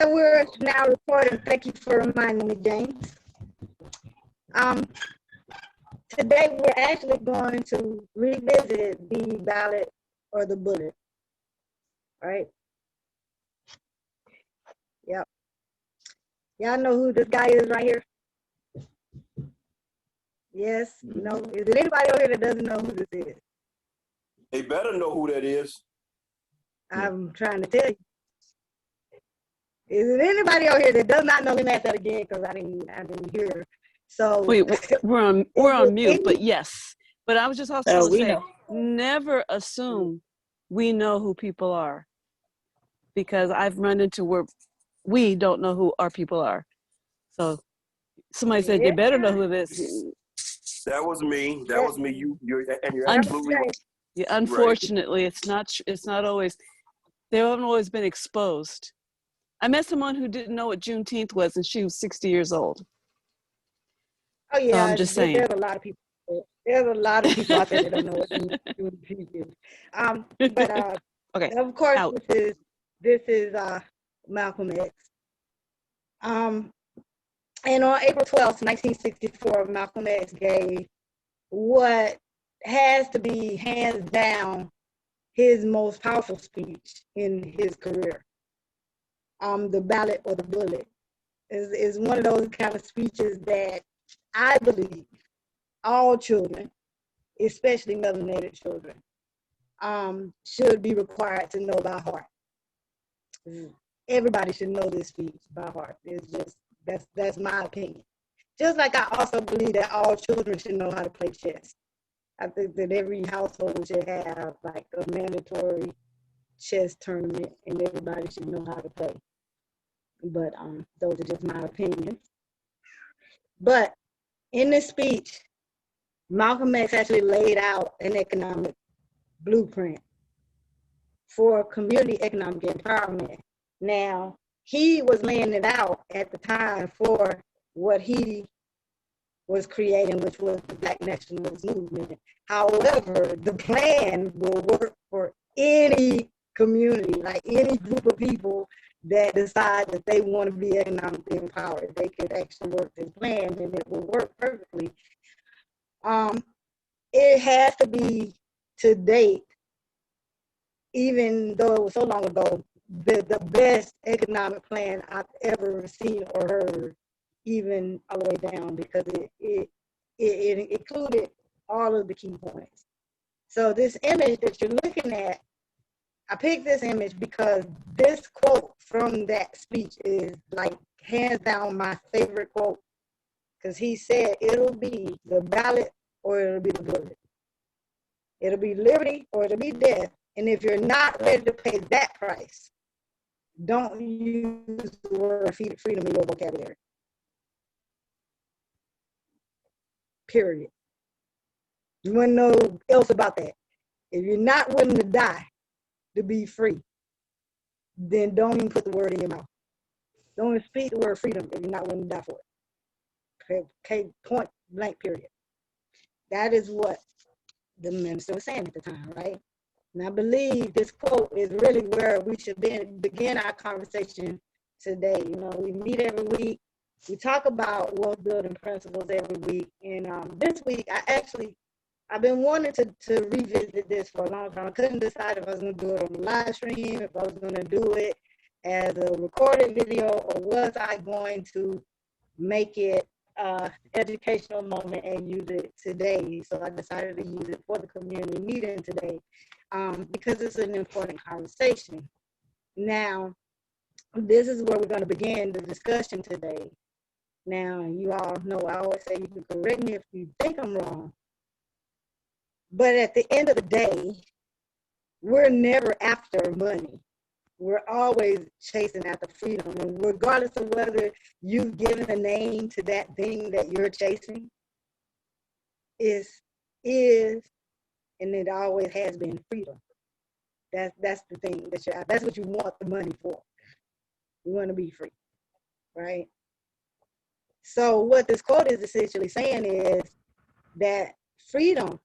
We're now recording. Thank you for reminding me, James. Today we're actually going to revisit the ballot or the bullet. Right? Yep. Y'all know who this guy is right here? Yes? No? Is there anybody over here that doesn't know who this is? They better know who that is. I'm trying to tell you. Is there anybody out here that does not know? Let me ask that again because I didn't hear. So wait, we're on mute, but yes. But I was just also going to say, never assume we know who people are, because I've run into where we don't know who our people are. So somebody said, you better know who it is. That was me. That was me. You're absolutely right. Yeah, unfortunately, it's not always, they haven't always been exposed. I met someone who didn't know what Juneteenth was, and she was 60 years old. Oh yeah, so I'm just saying. There's a lot of people. There's a lot of people out there that don't know what Juneteenth is. But okay. Of course, this is Malcolm X. And on April 12th, 1964, Malcolm X gave what has to be hands down his most powerful speech in his career. The ballot or the bullet is one of those kind of speeches that I believe all children, especially melanated children, should be required to know by heart. Everybody should know this speech by heart. It's just that's my opinion. Just like I also believe that all children should know how to play chess. I think that every household should have like a mandatory chess tournament, and everybody should know how to play. But those are just my opinions. But in this speech, Malcolm X actually laid out an economic blueprint for community economic empowerment. Now, he was laying it out at the time for what he was creating, which was the Black nationalist movement. However, the plan will work for any community, like any group of people that decide that they want to be economically empowered. They could actually work this plan and it will work perfectly. It has to be, to date, even though it was so long ago, the best economic plan I've ever seen or heard, even all the way down, because it included all of the key points. So this image that you're looking at, I picked this image because this quote from that speech is like hands down my favorite quote, because he said it'll be the ballot or it'll be the bullet. It'll be liberty or it'll be death. And if you're not ready to pay that price, don't use the word freedom in your vocabulary. Period. You want to know else about that? If you're not willing to die to be free, then don't even put the word in your mouth. Don't even speak the word freedom if you're not willing to die for it. Okay, point blank, period. That is what the minister was saying at the time, right? And I believe this quote is really where we should begin our conversation today. You know, we meet every week. We talk about wealth building principles every week. And this week, I've been wanting to revisit this for a long time. I couldn't decide if I was going to do it on the live stream, if I was going to do it as a recorded video, or was I going to make it educational moment and use it today. So I decided to use it for the community meeting today because it's an important conversation. Now, this is where we're going to begin the discussion today. Now, you all know I always say you can correct me if you think I'm wrong. But at the end of the day, we're never after money. We're always chasing after freedom. And regardless of whether you've given a name to that thing that you're chasing, is and it always has been freedom. That's the thing that's what you want the money for. You want to be free, right? So what this quote is essentially saying is that freedom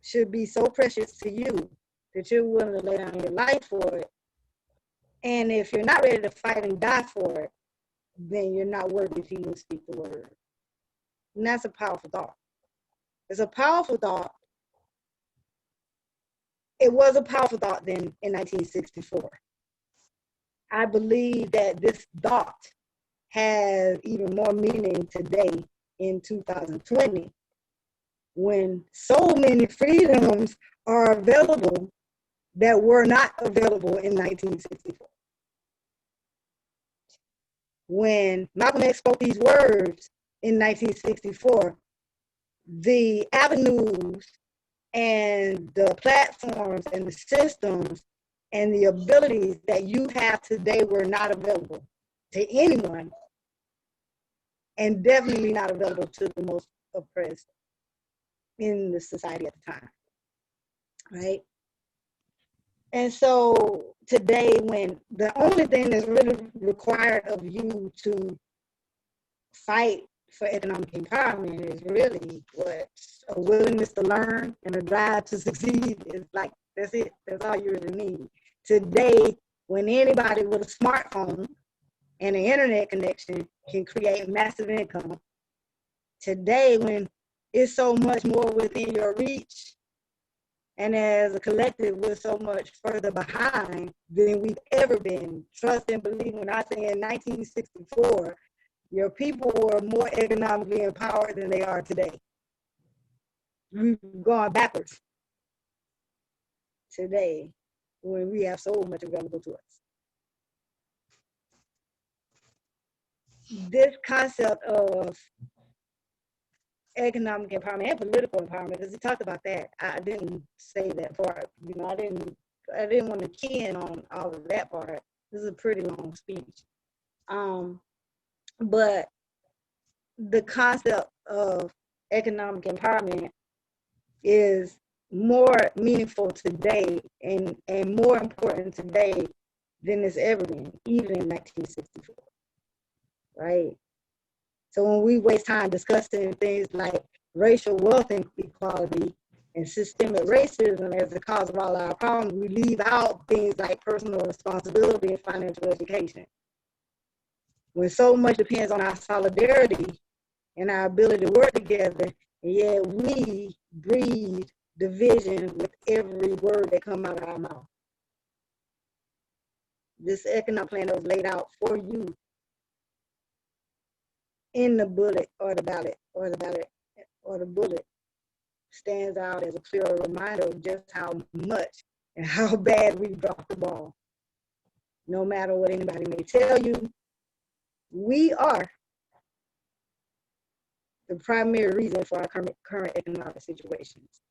should be so precious to you that you're willing to lay down your life for it, And if you're not ready to fight and die for it, then you're not worthy to even speak the word. And that's a powerful thought. It's a powerful thought. It was a powerful thought then in 1964. I believe that this thought has even more meaning today in 2020, when so many freedoms are available that were not available in 1964. When Malcolm X spoke these words in 1964, the avenues and the platforms and the systems and the abilities that you have today were not available to anyone, and definitely not available to the most oppressed in the society at the time, right? And so today, when the only thing that's really required of you to fight for economic empowerment is really what a willingness to learn and a drive to succeed is like, that's it. That's all you really need. Today, when anybody with a smartphone and an internet connection can create massive income, today when it's so much more within your reach, and as a collective, we're so much further behind than we've ever been. Trust and believe when I say in 1964, your people were more economically empowered than they are today. We've gone backwards today when we have so much available to us. This concept of economic empowerment and political empowerment, because he talked about that. I didn't say that part. You know, I didn't want to key in on all of that part. This is a pretty long speech. But the concept of economic empowerment is more meaningful today and more important today than it's ever been, even in 1964, right? So when we waste time discussing things like racial wealth inequality and systemic racism as the cause of all our problems, we leave out things like personal responsibility and financial education. When so much depends on our solidarity and our ability to work together, and yet we breed division with every word that comes out of our mouth. This economic plan that was laid out for you in the bullet or the ballot or the bullet stands out as a clear reminder of just how much and how bad we dropped the ball. No matter what anybody may tell you, we are the primary reason for our current economic situations.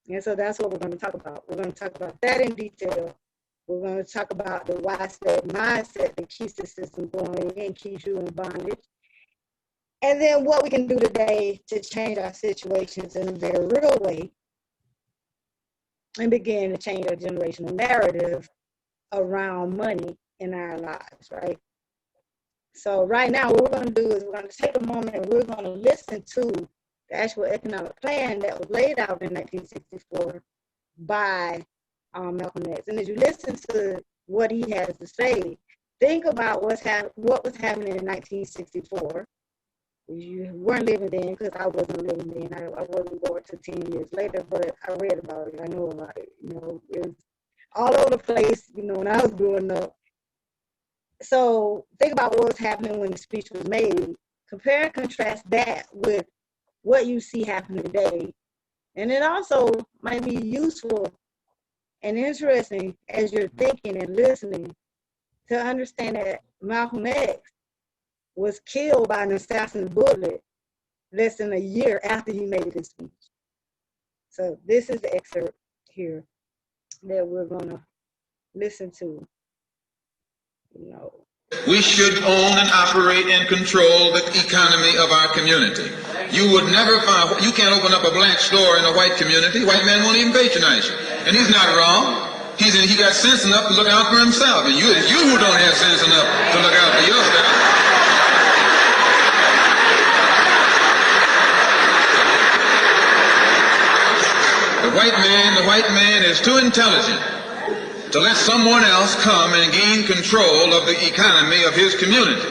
And so that's what we're going to talk about. We're going to talk about that in detail. We're going to talk about the widespread mindset that keeps the system going and keeps you in bondage. And then what we can do today to change our situations in a very real way and begin to change our generational narrative around money in our lives, right? So right now, what we're going to do is we're going to take a moment and we're going to listen to the actual economic plan that was laid out in 1964 by Malcolm X. And as you listen to what he has to say, think about what was happening in 1964. You weren't living then, because I wasn't living then. I wasn't born till 10 years later, but I read about it. I know about it. You know, it was all over the place, you know, when I was growing up. So think about what was happening when the speech was made. Compare and contrast that with what you see happening today. And it also might be useful and interesting as you're thinking and listening to understand that Malcolm X was killed by an assassin's bullet less than a year after he made his speech. So this is the excerpt here that we're going to listen to. You know, we should own and operate and control the economy of our community. You would never find, you can't open up a black store in a white community. White man won't even patronize you. And he's not wrong. He got sense enough to look out for himself. And you who don't have sense enough to look out for yourself. The white man is too intelligent to let someone else come and gain control of the economy of his community.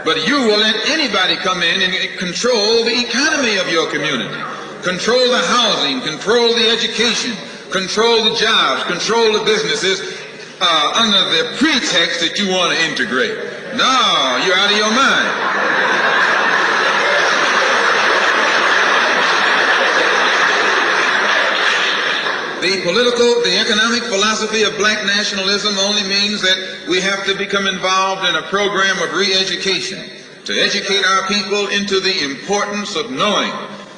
But you will let anybody come in and control the economy of your community, control the housing, control the education, control the jobs, control the businesses under the pretext that you want to integrate. No, you're out of your mind. The economic philosophy of black nationalism only means that we have to become involved in a program of re-education to educate our people into the importance of knowing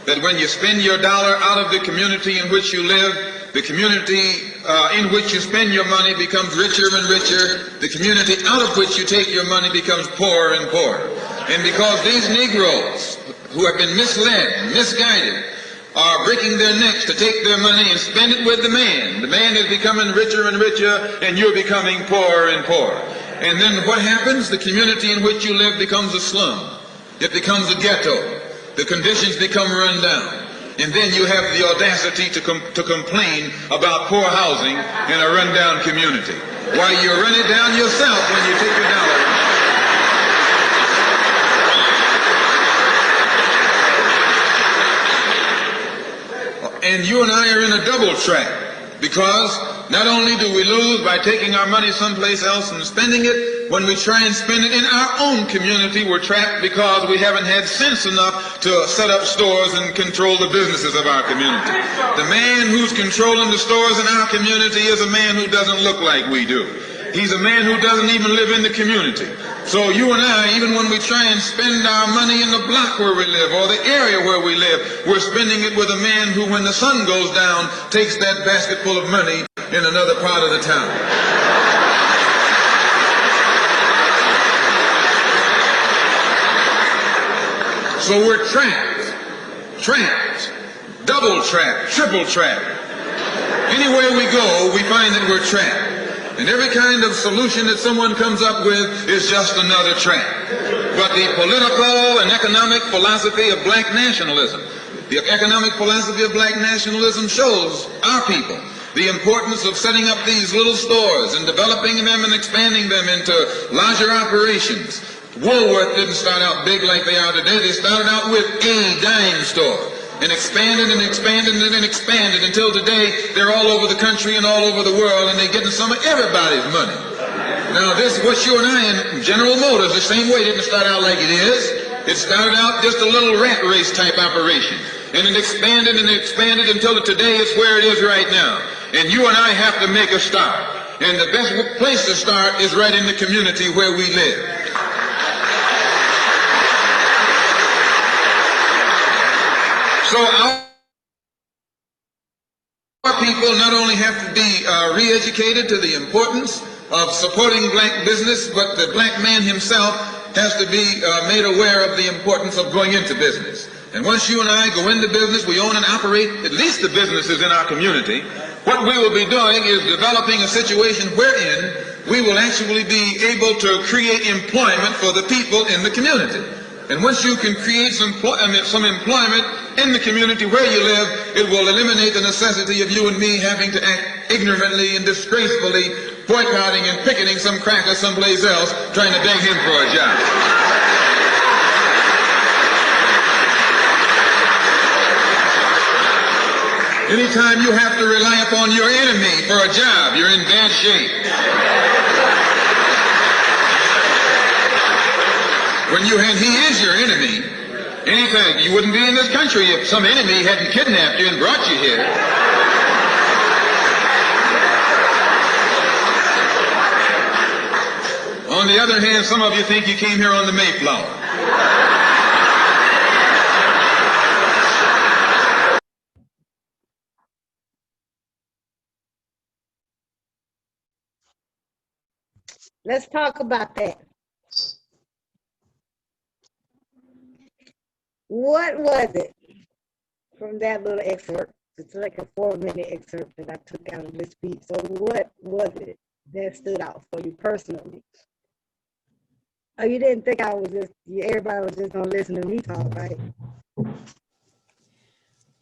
that when you spend your dollar out of the community in which you live, the community in which you spend your money becomes richer and richer. The community out of which you take your money becomes poorer and poorer. And because these Negroes who have been misled and misguided are breaking their necks to take their money and spend it with the man. The man is becoming richer and richer, and you're becoming poorer and poorer. And then what happens? The community in which you live becomes a slum. It becomes a ghetto. The conditions become run down. And then you have the audacity to complain about poor housing in a rundown community. Why, you run it down yourself when you take your dollar. And you and I are in a double trap, because not only do we lose by taking our money someplace else and spending it, when we try and spend it in our own community, we're trapped because we haven't had sense enough to set up stores and control the businesses of our community. The man who's controlling the stores in our community is a man who doesn't look like we do. He's a man who doesn't even live in the community. So you and I, even when we try and spend our money in the block where we live or the area where we live, we're spending it with a man who, when the sun goes down, takes that basket full of money in another part of the town. So we're trapped, double trapped, triple trapped. Anywhere we go, we find that we're trapped. And every kind of solution that someone comes up with is just another trap. But the political and economic philosophy of black nationalism, the economic philosophy of black nationalism shows our people the importance of setting up these little stores and developing them and expanding them into larger operations. Woolworth didn't start out big like they are today. They started out with a dime store and expanded and expanded and expanded until today they're all over the country and all over the world, and they're getting some of everybody's money. Now this, what you and I in General Motors, the same way, didn't start out like it is. It started out just a little rat race type operation, and it expanded and expanded until today it's where it is right now. And you and I have to make a start. And the best place to start is right in the community where we live. So our people not only have to be re-educated to the importance of supporting black business, but the black man himself has to be made aware of the importance of going into business. And once you and I go into business, we own and operate at least the businesses in our community. What we will be doing is developing a situation wherein we will actually be able to create employment for the people in the community. And once you can create some employment in the community where you live, it will eliminate the necessity of you and me having to act ignorantly and disgracefully, boycotting and picketing some cracker someplace else, trying to beg him for a job. Anytime you have to rely upon your enemy for a job, you're in bad shape. And he is your enemy. Anything, you wouldn't be in this country if some enemy hadn't kidnapped you and brought you here. On the other hand, some of you think you came here on the Mayflower. Let's talk about that. What was it from that little excerpt? It's like a 4-minute excerpt that I took out of this speech. So what was it that stood out for you personally? Oh, you didn't think I was just, everybody was just gonna listen to me talk, right?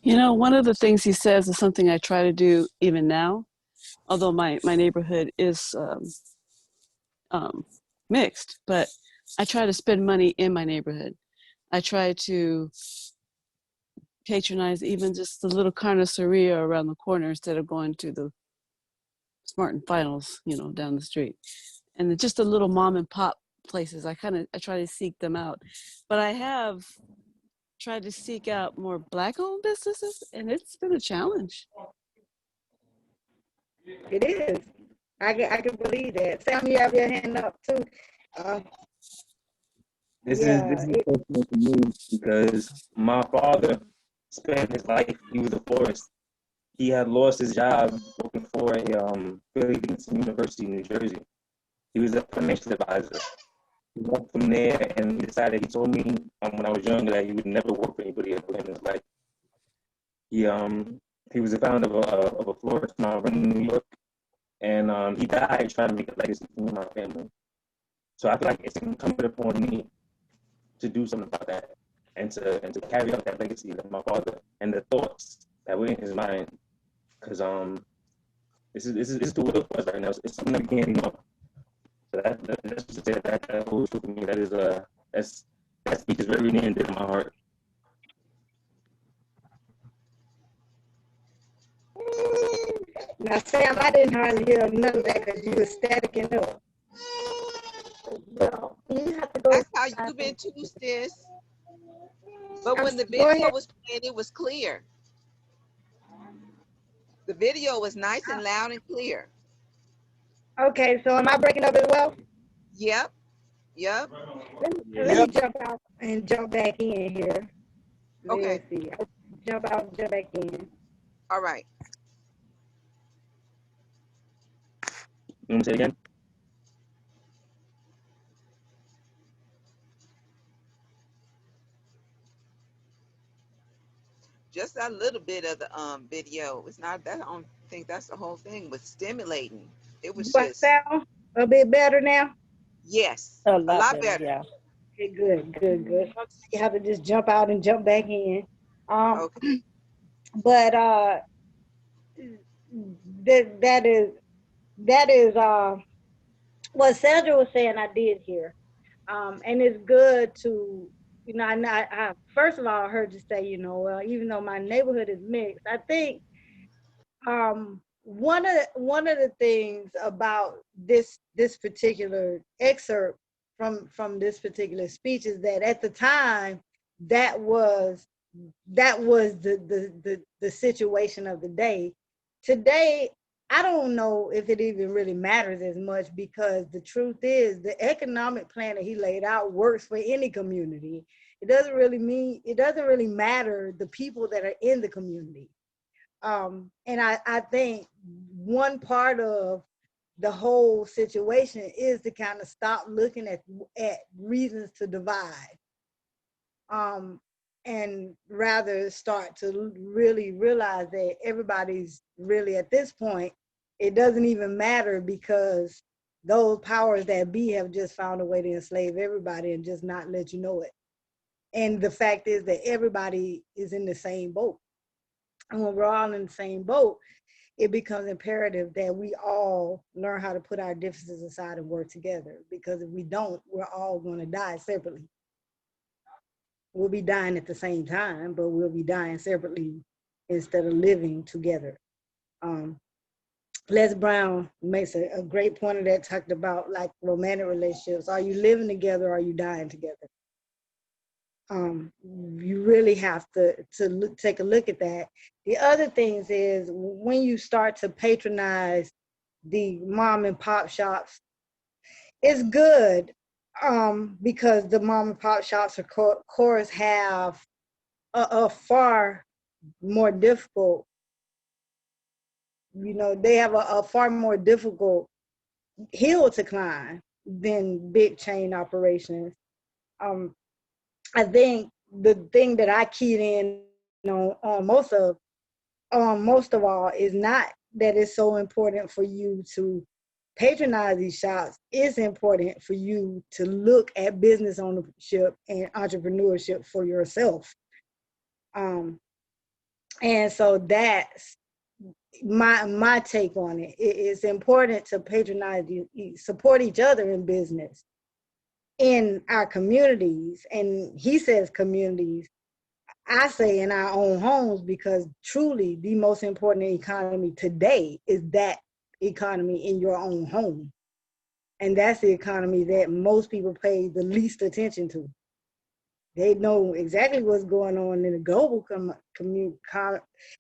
You know, one of the things he says is something I try to do even now, although my neighborhood is mixed, but I try to spend money in my neighborhood. I try to patronize even just the little carniceria around the corner instead of going to the Smart and Finals, down the street. And just the little mom and pop places, I try to seek them out. But I have tried to seek out more Black-owned businesses, and it's been a challenge. It is. I can believe that. Sam, you have your hand up too. This is personal to me because my father spent his life, he was a florist. He had lost his job working for a Philly University in New Jersey. He was a financial advisor. He went from there and he told me when I was younger that he would never work for anybody ever in his life. He was the founder of a florist farm in New York, and he died trying to make a legacy for my family. So I feel like it's incumbent upon me to do something about that and to carry out that legacy of my father and the thoughts that were in his mind, because this is the will for us right now. It's something that we can't ignore. So that's just that holds true for me. That speech is very near and dear to my heart. Now, Sam, I didn't hardly hear none of that because you were staticking up. No, you have to go. That's how you've been too, sis. But when the video was playing, it was clear. The video was nice and loud and clear. Okay, so am I breaking up as well? Yep. Let me jump out and jump back in here. Okay. Let's see. Jump out and jump back in. All right. You want to say it again? Just a little bit of the video. It's not that. I don't think that's the whole thing. Was stimulating. It was just sound a bit better now. Yes, a lot better. Yeah. Okay, good. You have to just jump out and jump back in. Okay. But that is what Sandra was saying. I did hear, and it's good to, I first of all heard you say, well, even though my neighborhood is mixed, I think one of the things about this particular excerpt from this particular speech is that at the time that was the situation of the day. Today, I don't know if it even really matters as much, because the truth is the economic plan that he laid out works for any community. It doesn't really matter the people that are in the community. And I think one part of the whole situation is to kind of stop looking at reasons to divide, and rather start to really realize that everybody's really, at this point, it doesn't even matter, because those powers that be have just found a way to enslave everybody and just not let you know it. And the fact is that everybody is in the same boat. And when we're all in the same boat, it becomes imperative that we all learn how to put our differences aside and work together. Because if we don't, we're all going to die separately. We'll be dying at the same time, but we'll be dying separately instead of living together. Les Brown makes a great point of that, talked about like romantic relationships. Are you living together or are you dying together? You really have to take a look at that. The other things is when you start to patronize the mom and pop shops, it's good, because the mom and pop shops, of course, have a far more difficult, they have a far more difficult hill to climb than big chain operations. I think the thing that I keyed in on most of all is not that it's so important for you to patronize these shops. It's important for you to look at business ownership and entrepreneurship for yourself. And so that's my take on it. It's important to patronize, support each other in business in our communities. And he says communities. I say in our own homes, because truly the most important economy today is that economy in your own home. And that's the economy that most people pay the least attention to. They know exactly what's going on in the global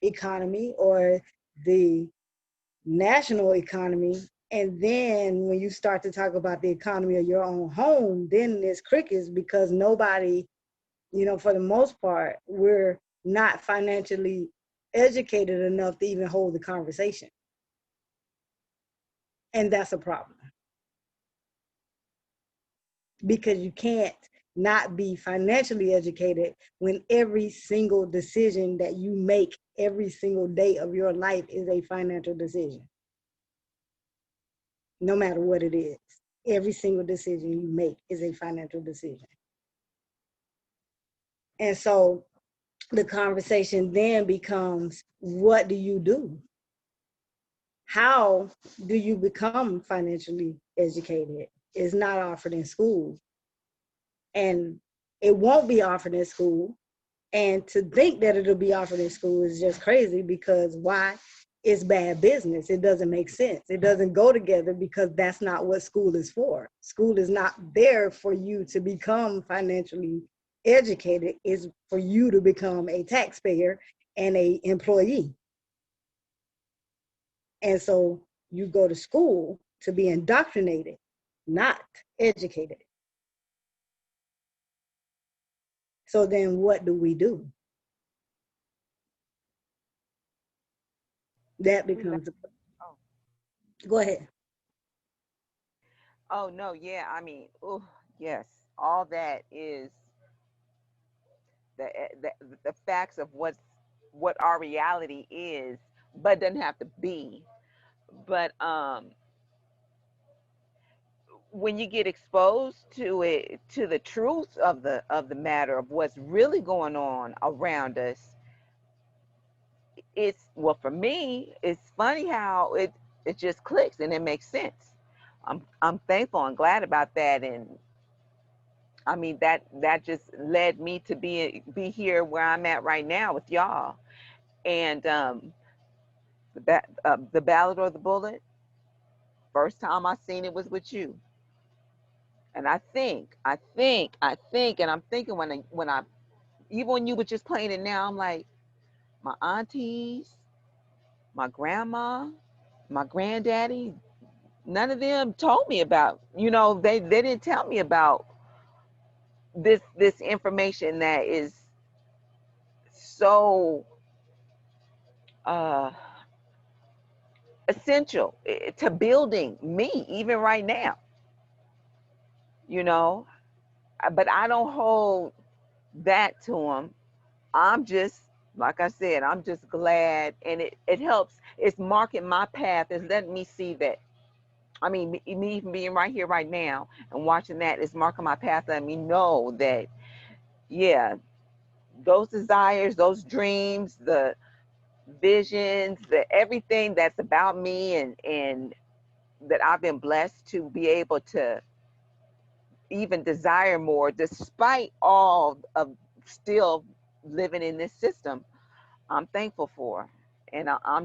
economy or the national economy. And then when you start to talk about the economy of your own home, then there's crickets, because nobody, for the most part, we're not financially educated enough to even hold the conversation. And that's a problem. Because you can't not be financially educated when every single decision that you make every single day of your life is a financial decision. No matter what it is, every single decision you make is a financial decision. And so the conversation then becomes, what do you do? How do you become financially educated? It's not offered in school. And it won't be offered in school. And to think that it'll be offered in school is just crazy, because why? It's bad business. It doesn't make sense. It doesn't go together, because that's not what school is for. School is not there for you to become financially educated. It's for you to become a taxpayer and an employee. And so you go to school to be indoctrinated, not educated. So then what do we do? That becomes Go ahead. Oh no, yeah. I mean, oh yes, all that is the the facts of what our reality is, but doesn't have to be. But when you get exposed to it, to the truth of the matter of what's really going on around us, it's, well, for me, it's funny how it just clicks and it makes sense. I'm thankful and glad about that. And I mean, that just led me to be here where I'm at right now with y'all. And the Ballot or the Bullet, first time I seen it was with you. And I think, and I'm thinking when I even when you were just playing it now, I'm like, my aunties, my grandma, my granddaddy, none of them told me about, they didn't tell me about this information that is so essential to building me even right now, but I don't hold that to them. I'm just, like I said, I'm just glad, and it helps. It's marking my path. It's letting me see that. I mean, me even being right here, right now, and watching that is marking my path, letting me know that, yeah, those desires, those dreams, the visions, the everything that's about me, and that I've been blessed to be able to even desire more, despite all of still living in this system, I'm thankful for. And I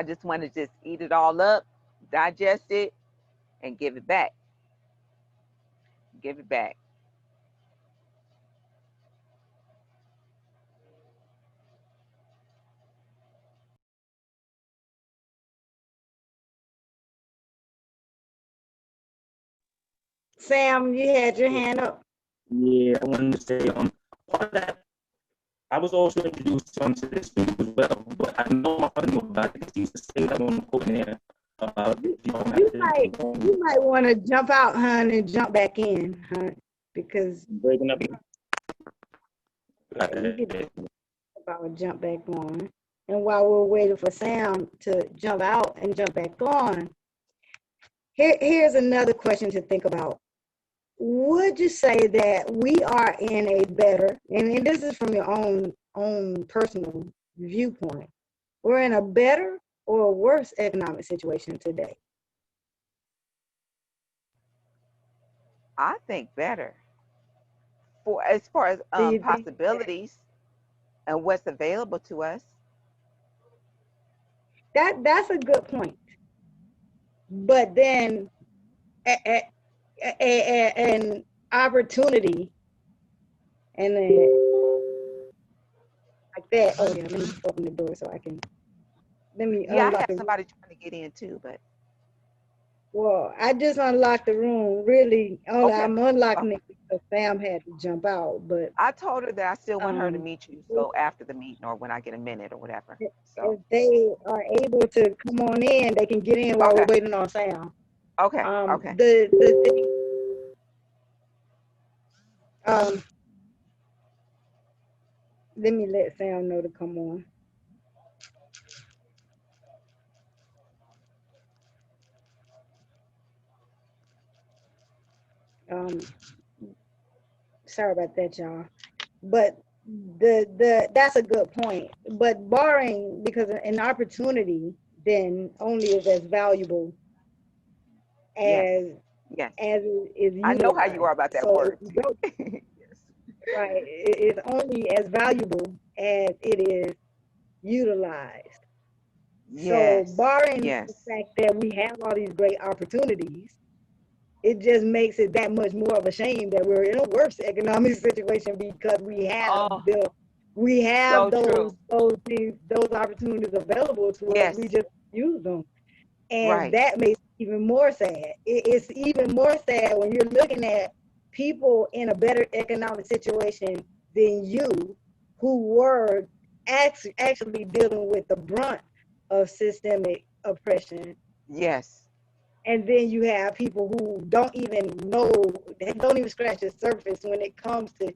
just want to just eat it all up, digest it, and give it back. Give it back. Sam, you had your hand up. Yeah, I wanted to say, part of that, I was also introduced to this thing as well, but I know my father knew about it because he used to say that on the quote in there about you might want to jump out, hun, and jump back in, hun, because breaking up. you get about jump back on. And while we're waiting for Sam to jump out and jump back on, here's another question to think about. Would you say that we are in a better, and this is from your own personal viewpoint, we're in a better or a worse economic situation today? I think better. For as far as Do you think possibilities and what's available to us. that's a good point? But then an opportunity and like that. Oh yeah, let me open the door so I can. Let me Yeah, I unlock have the room. somebody trying to get in too, but Well, I just unlocked the room. Really, only okay. I'm unlocking it because Sam had to jump out. But I told her that I still want her to meet you, if so after the meeting or when I get a minute or whatever. So if they are able to come on in, they can get in while we're okay, waiting on Sam. okay, okay. The thing, let me let Sam know to come on. Sorry about that, y'all. But that's a good point. But barring, because an opportunity then only is as valuable Yes, as yes. it is I know how you utilized. are about that So if word you too. don't, Yes. right, it's only as valuable as it is utilized. So Yes, barring the yes. fact that we have all these great opportunities, it just makes it that much more of a shame that we're in a worse economic situation because Oh, we have so true. those things, those opportunities available to us. Yes, We just use them, and right. that makes it even more sad. It's even more sad when you're looking at people in a better economic situation than you, who were actually dealing with the brunt of systemic oppression, Yes, and then you have people who don't even know, they don't even scratch the surface when it comes to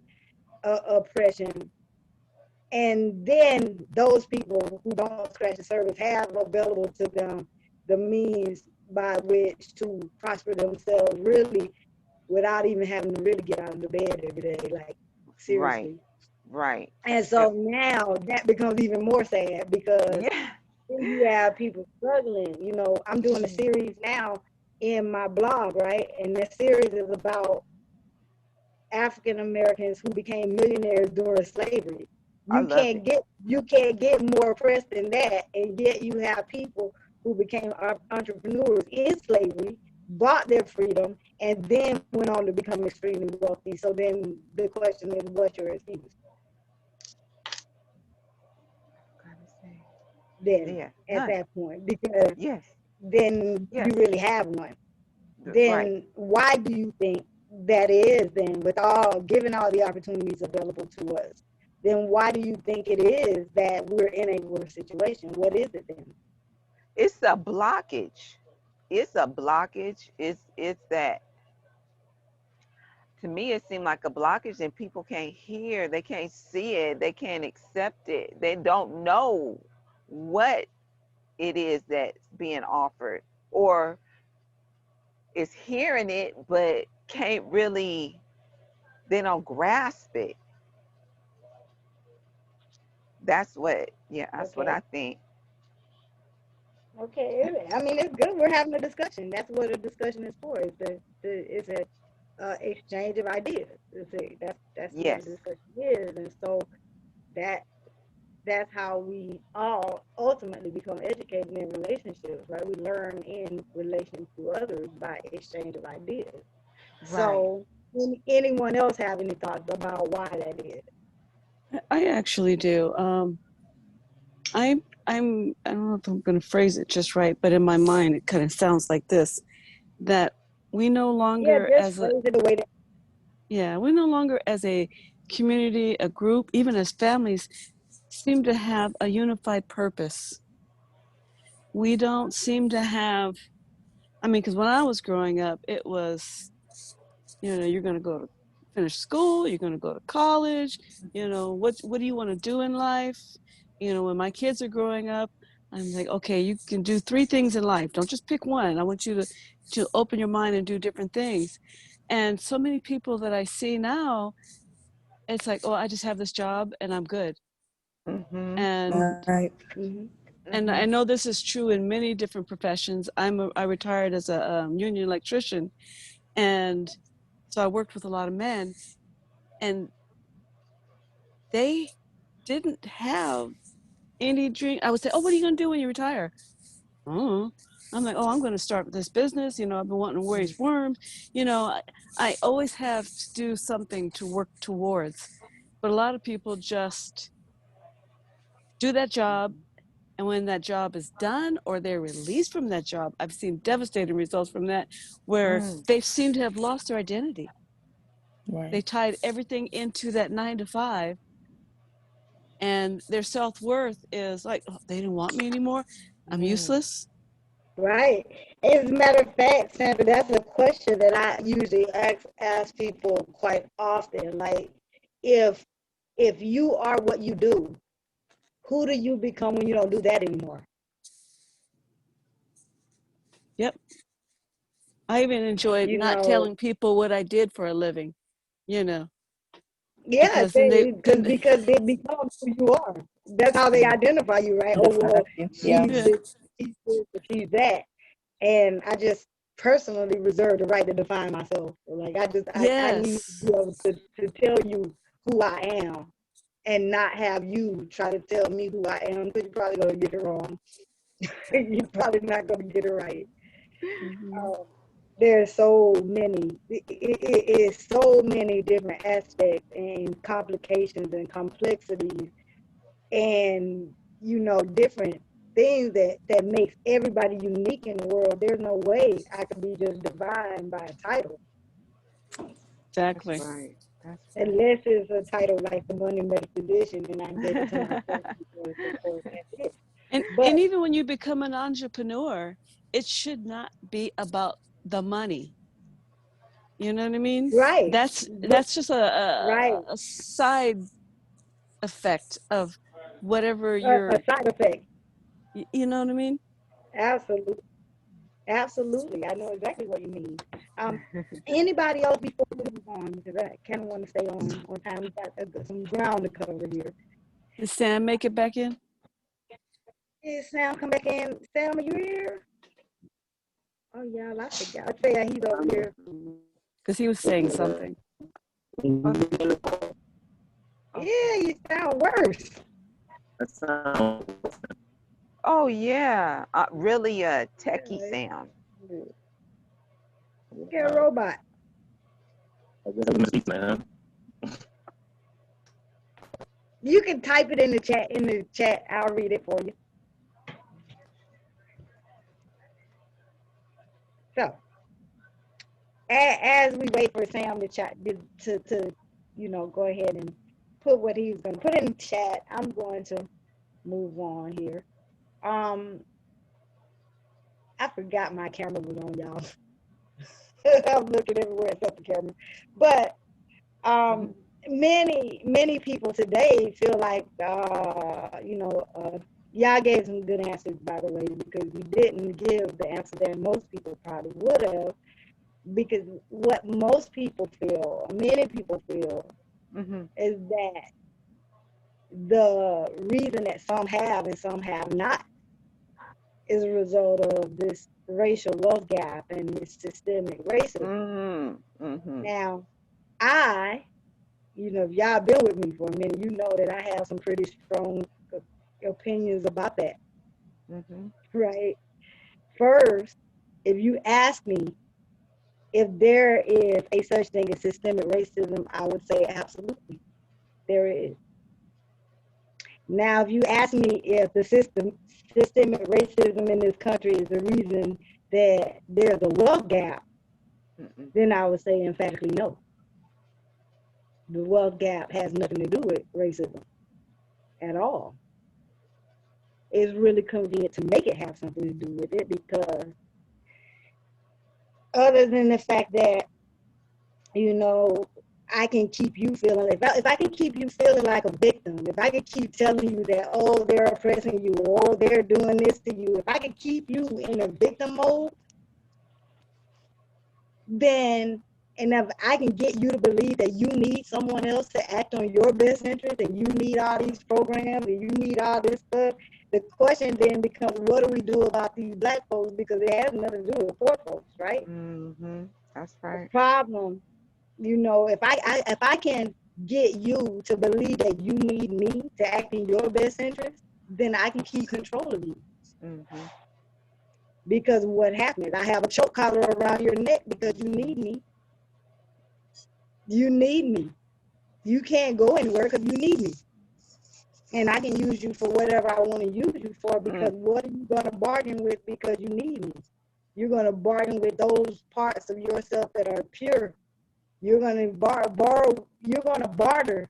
oppression. And then those people who don't scratch the surface have available to them the means by which to prosper themselves, really, without even having to really get out of the bed every day, like right, seriously. right. And so now that becomes even more sad because Yeah. you have people struggling. You know, I'm doing a series now in my blog, right? And this series is about African Americans who became millionaires during slavery. I love it. You can't get more oppressed than that, and yet you have people who became entrepreneurs in slavery, bought their freedom, and then went on to become extremely wealthy. So then the question is, what's your excuse? Then Yeah, at none. that point, because Yes, then yes. you really have one. Right. Then why do you think that is then, with all given all the opportunities available to us, then why do you think it is that we're in a worse situation? What is it then? It's a blockage. It's a blockage. It's that, to me it seemed like a blockage, and people can't hear, they can't see it, they can't accept it, they don't know what it is that's being offered, or is hearing it but can't really, they don't grasp it. That's what, yeah, that's what Okay. I think. Okay. I mean, it's good. We're having a discussion. That's what a discussion is for. It's a exchange of ideas. That's what a Yes, discussion is. And so that that's how we all ultimately become educated in relationships, right? We learn in relation to others by exchange of ideas. right. So, anyone else have any thoughts about why that is? I actually do. I don't know if I'm going to phrase it just right, but in my mind it kind of sounds like this: that we no Yeah, longer just as a phrase it the way that. yeah, we no longer as a community, a group, even as families, seem to have a unified purpose. We don't seem to have. I mean, because when I was growing up, it was, you're going to go to finish school, you're going to go to college, what do you want to do in life? When my kids are growing up, I'm like, okay, you can do three things in life. Don't just pick one. I want you to open your mind and do different things. And so many people that I see now, it's like, oh, I just have this job and I'm good. Mm-hmm. And Mm-hmm. And I know this is true in many different professions. I retired as a union electrician, and so I worked with a lot of men, and they didn't have any dream. I would say, "Oh, what are you going to do when you retire?" Oh, I'm like, "Oh, I'm going to start this business. You know, I've been wanting to raise worms. You know, I always have to do something to work towards." But a lot of people just do that job, and when that job is done or they're released from that job, I've seen devastating results from that, where they seem to have lost their identity. They tied everything into that 9 to 5, and their self-worth is like, "Oh, they didn't want me anymore. I'm useless." Right. As a matter of fact, Sandra, that's a question that I usually ask people quite often. Like, if you are what you do, who do you become when you don't do that anymore? Yep. I even enjoyed not telling people what I did for a living, you know. Yeah, Because then because they become who you are. That's how they identify you, right? Oh, well, she's that. And I just personally reserve the right to define myself. Like, I need to be able to tell you who I am and not have you try to tell me who I am, because you're probably going to get it wrong. You're probably not going to get it right. There's so many, it is so many different aspects and complications and complexities and, different things that makes everybody unique in the world. There's no way I could be just defined by a title. Exactly. That's right. Unless it's a title like the money metaphysician, and I can give it to myself because, of course, that's it. And even when you become an entrepreneur, it should not be about the money. You know what I mean? Right. That's just Right. a side effect of whatever A side effect. you know what I mean? Absolutely. Absolutely. I know exactly what you mean. Anybody else before we move on? Because I kind of want to stay on time. We got some ground to cover here. Did Sam make it back in? Did Sam come back in? Sam, are you here? Oh, yeah, I forgot. I say he's over here. Because he was saying something. Yeah, you sound worse. Oh yeah, really a techie sound. Get a robot. You can type it in the chat. I'll read it for you. So, as we wait for Sam to chat to go ahead and put what he's going to put in the chat, I'm going to move on here. I forgot my camera was on, y'all. I'm looking everywhere except the camera. But many people today feel like y'all gave some good answers, by the way, because you didn't give the answer that most people probably would have, because what most people feel, many people feel, is that the reason that some have and some have not is a result of this racial wealth gap and this systemic racism. Now, if y'all been with me for a minute, you know that I have some pretty strong opinions about that. Right? First, if you ask me if there is a such thing as systemic racism, I would say absolutely, there is. Now, if you ask me if the systemic racism in this country is the reason that there's a wealth gap, then I would say emphatically no. The wealth gap has nothing to do with racism at all. It's really convenient to make it have something to do with it, because other than the fact that, I can keep you feeling, if I can keep you feeling like a victim, if I can keep telling you that, oh, they're oppressing you, or they're doing this to you, if I can keep you in a victim mode, then, and if I can get you to believe that you need someone else to act on your best interest, and you need all these programs, and you need all this stuff, the question then becomes, what do we do about these black folks? Because it has nothing to do with poor folks, right? Mm-hmm. That's The right. problem, if I can get you to believe that you need me to act in your best interest, then I can keep control of you. Mm-hmm. Because what happens? I have a choke collar around your neck because you need me. You need me. You can't go anywhere because you need me. And I can use you for whatever I want to use you for, because what are you going to bargain with because you need me? You're going to bargain with those parts of yourself that are pure. You're going to you're going to barter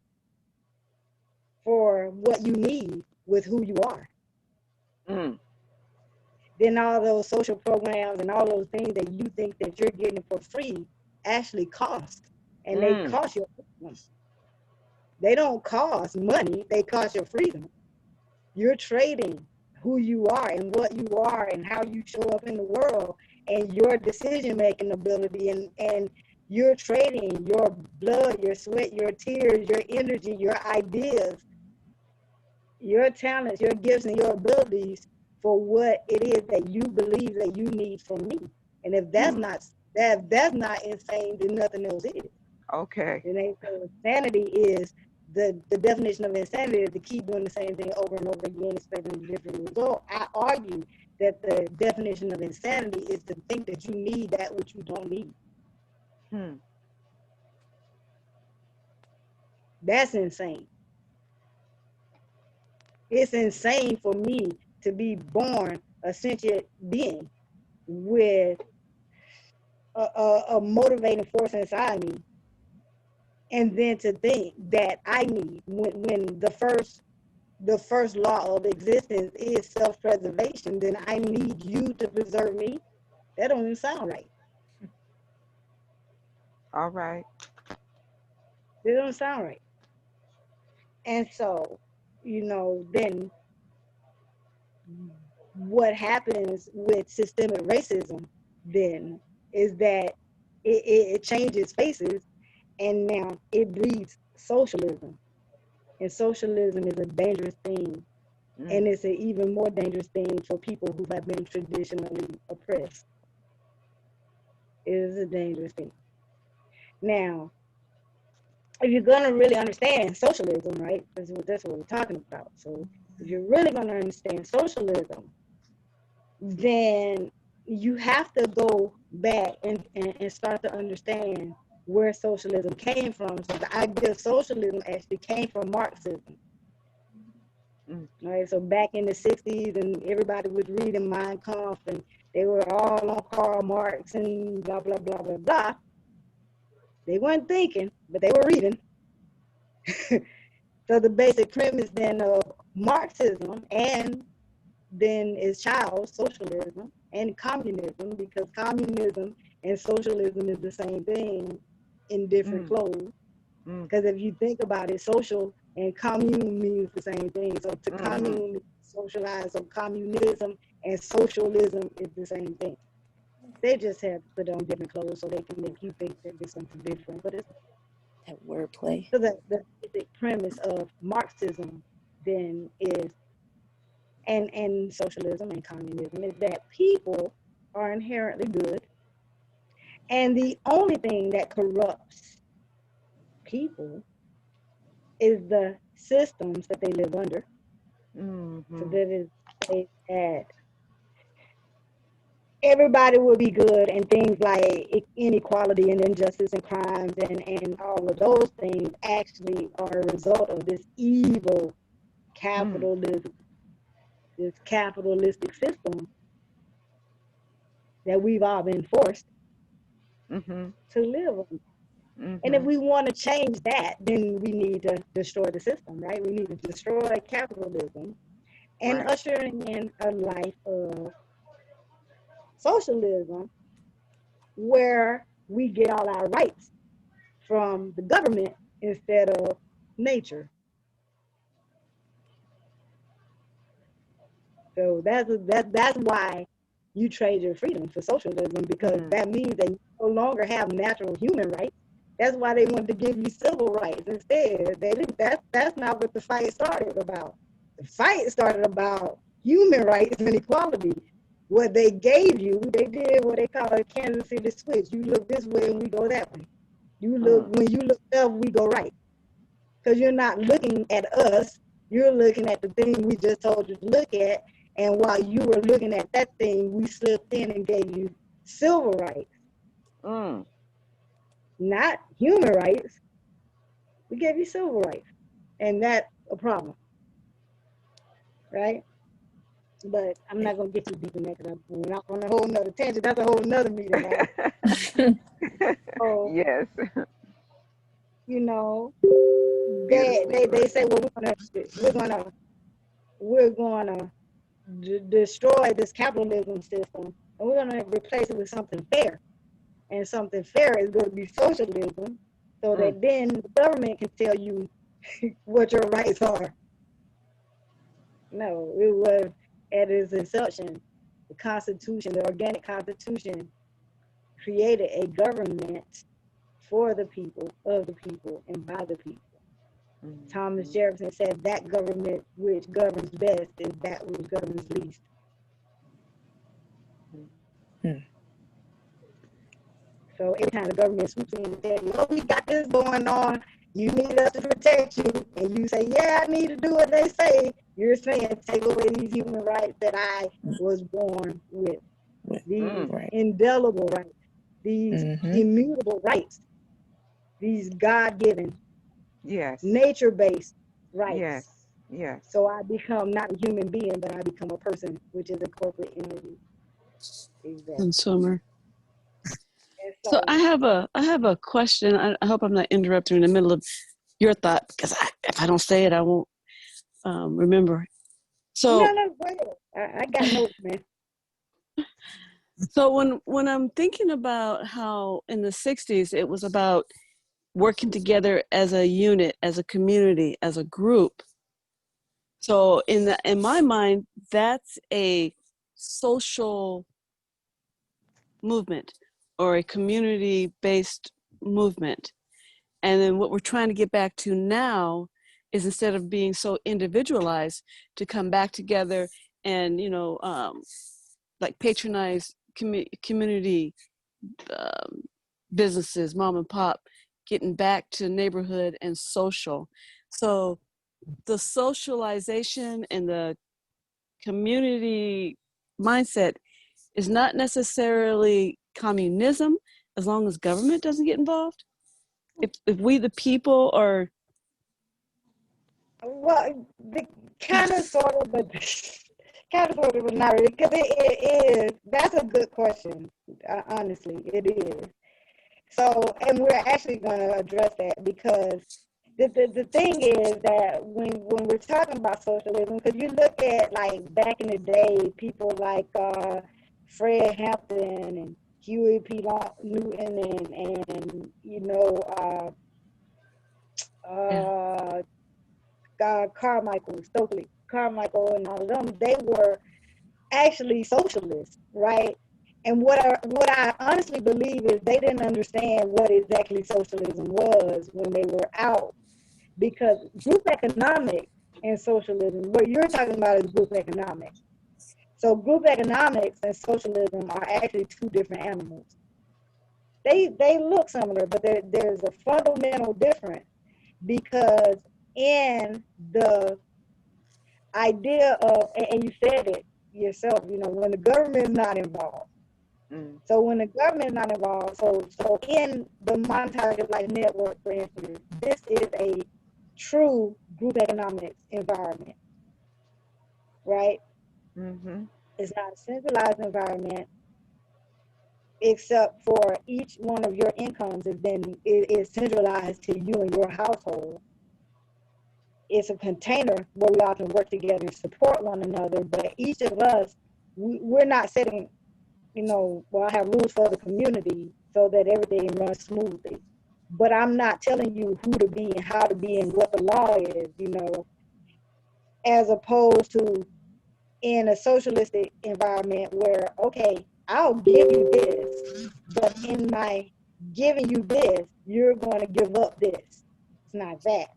for what you need with who you are. Then all those social programs and all those things that you think that you're getting for free actually cost. And they cost your freedom. They don't cost money, they cost your freedom. You're trading who you are and what you are and how you show up in the world and your decision-making ability, and you're trading your blood, your sweat, your tears, your energy, your ideas, your talents, your gifts, and your abilities for what it is that you believe that you need from me. And if that's not insane, then nothing else is. Okay. And so insanity is the definition of insanity is to keep doing the same thing over and over again, expecting a different result. I argue that the definition of insanity is to think that you need that which you don't need. That's insane. It's insane for me to be born a sentient being with a motivating force inside me, and then to think that I need, when the first law of existence is self-preservation, then I need you to preserve me. That don't even sound right. All right. It don't sound right. And so, then what happens with systemic racism then is that it changes faces, and now it breeds socialism. And socialism is a dangerous thing. And it's an even more dangerous thing for people who have been traditionally oppressed. It is a dangerous thing. Now, if you're going to really understand socialism, right, that's what we're talking about. So if you're really going to understand socialism, then you have to go back and start to understand where socialism came from. So the idea of socialism actually came from Marxism. Right, so back in the 60s, and everybody was reading Mein Kampf, and they were all on Karl Marx and blah, blah, blah, blah, blah. They weren't thinking, but they were reading. So the basic premise then of Marxism, and then its child, socialism and communism, because communism and socialism is the same thing in different clothes. Because if you think about it, social and commune means the same thing. So to commune means socialize. So communism and socialism is the same thing. They just have to put on different clothes so they can make you think that there's something different. But it's that wordplay. So the basic premise of Marxism then is, and socialism and communism, is that people are inherently good, and the only thing that corrupts people is the systems that they live under. So that is that everybody will be good, and things like inequality and injustice and crimes and all of those things actually are a result of this evil capitalism, this capitalistic system that we've all been forced to live on. And if we want to change that, then we need to destroy the system, right? We need to destroy capitalism and ushering in a life of socialism where we get all our rights from the government instead of nature. So that's why you trade your freedom for socialism, because that means that you no longer have natural human rights. That's why they wanted to give you civil rights instead. They didn't. That's not what the fight started about. The fight started about human rights and equality. What they gave you, they did what they call a Kansas City switch. You look this way and we go that way. When you look left, we go right. Because you're not looking at us, you're looking at the thing we just told you to look at. And while you were looking at that thing, we slipped in and gave you civil rights. Not human rights. We gave you civil rights. And that's a problem. Right? But I'm not going to get too deep in that because we're not on a whole nother tangent. That's a whole nother meeting, right? So, Yes. you know, they say, well, we're gonna destroy this capitalism system, and we're gonna replace it with something fair. And something fair is going to be socialism, so that then the government can tell you what your rights are. No, it was at its inception, the Constitution, the organic Constitution, created a government for the people, of the people, and by the people. Thomas Jefferson said that government which governs best is that which governs least. So every time the government swoops in and tells you, oh, we got this going on, you need us to protect you, and you say, yeah, I need to do what they say, you're saying, take away these human rights that I was born with. These indelible rights, these immutable rights, these God-given, nature-based rights. Yes. So I become not a human being, but I become a person, which is a corporate entity. Exactly. Consumer. So I have a question. I hope I'm not interrupting in the middle of your thought, because if I don't say it, I won't remember. So no, go ahead. I got notes, man. So when I'm thinking about how in the 60s it was about working together as a unit, as a community, as a group. So in my mind, that's a social movement or a community-based movement. And then what we're trying to get back to now is, instead of being so individualized, to come back together and, like patronize community businesses, mom and pop, getting back to neighborhood and social. So the socialization and the community mindset is not necessarily communism, as long as government doesn't get involved. If we the people are, well, the kind of sort of, but kind of sort of, but not really, because it is. That's a good question. Honestly, it is. So, and we're actually going to address that, because the thing is that when we're talking about socialism, because you look at, like, back in the day, people like Fred Hampton and Huey P. Newton and Stokely Carmichael and all of them, they were actually socialists, right? And what I honestly believe is they didn't understand what exactly socialism was when they were out, because group economics and socialism, what you're talking about is group economics. So group economics and socialism are actually two different animals. They look similar, but there's a fundamental difference, because in the idea of, and you said it yourself, when the government is not involved. So when the government is not involved, so in the Monetize Your Life Network, for instance, this is a true group economics environment, right? It's not a centralized environment, except for each one of your incomes is centralized to you and your household. It's a container where we all can work together and support one another, but each of us, we're not setting, I have rules for the community so that everything runs smoothly. But I'm not telling you who to be and how to be and what the law is, as opposed to in a socialistic environment where, okay, I'll give you this, but in my giving you this, you're going to give up this. It's not that.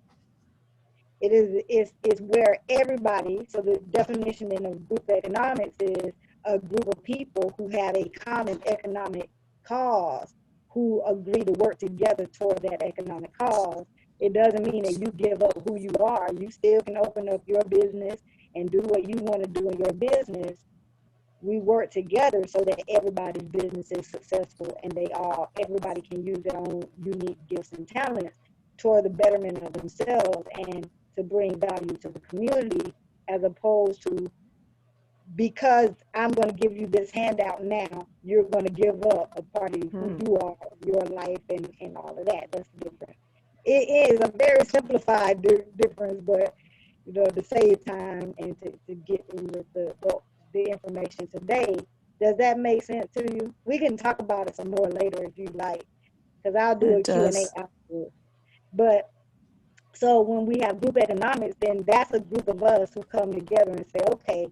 It's where everybody, so the definition in a group economics is a group of people who have a common economic cause, who agree to work together toward that economic cause. It doesn't mean that you give up who you are. You still can open up your business and do what you want to do in your business. We work together so that everybody's business is successful and everybody can use their own unique gifts and talents toward the betterment of themselves and to bring value to the community, as opposed to, because I'm going to give you this handout now, you're going to give up a part of who you are, your life, and all of that. That's different. It is a very simplified difference, but to save time and to get through with the information today. Does that make sense to you? We can talk about it some more later if you like, because I'll do a Q&A afterwards. But so when we have group economics, then that's a group of us who come together and say, okay,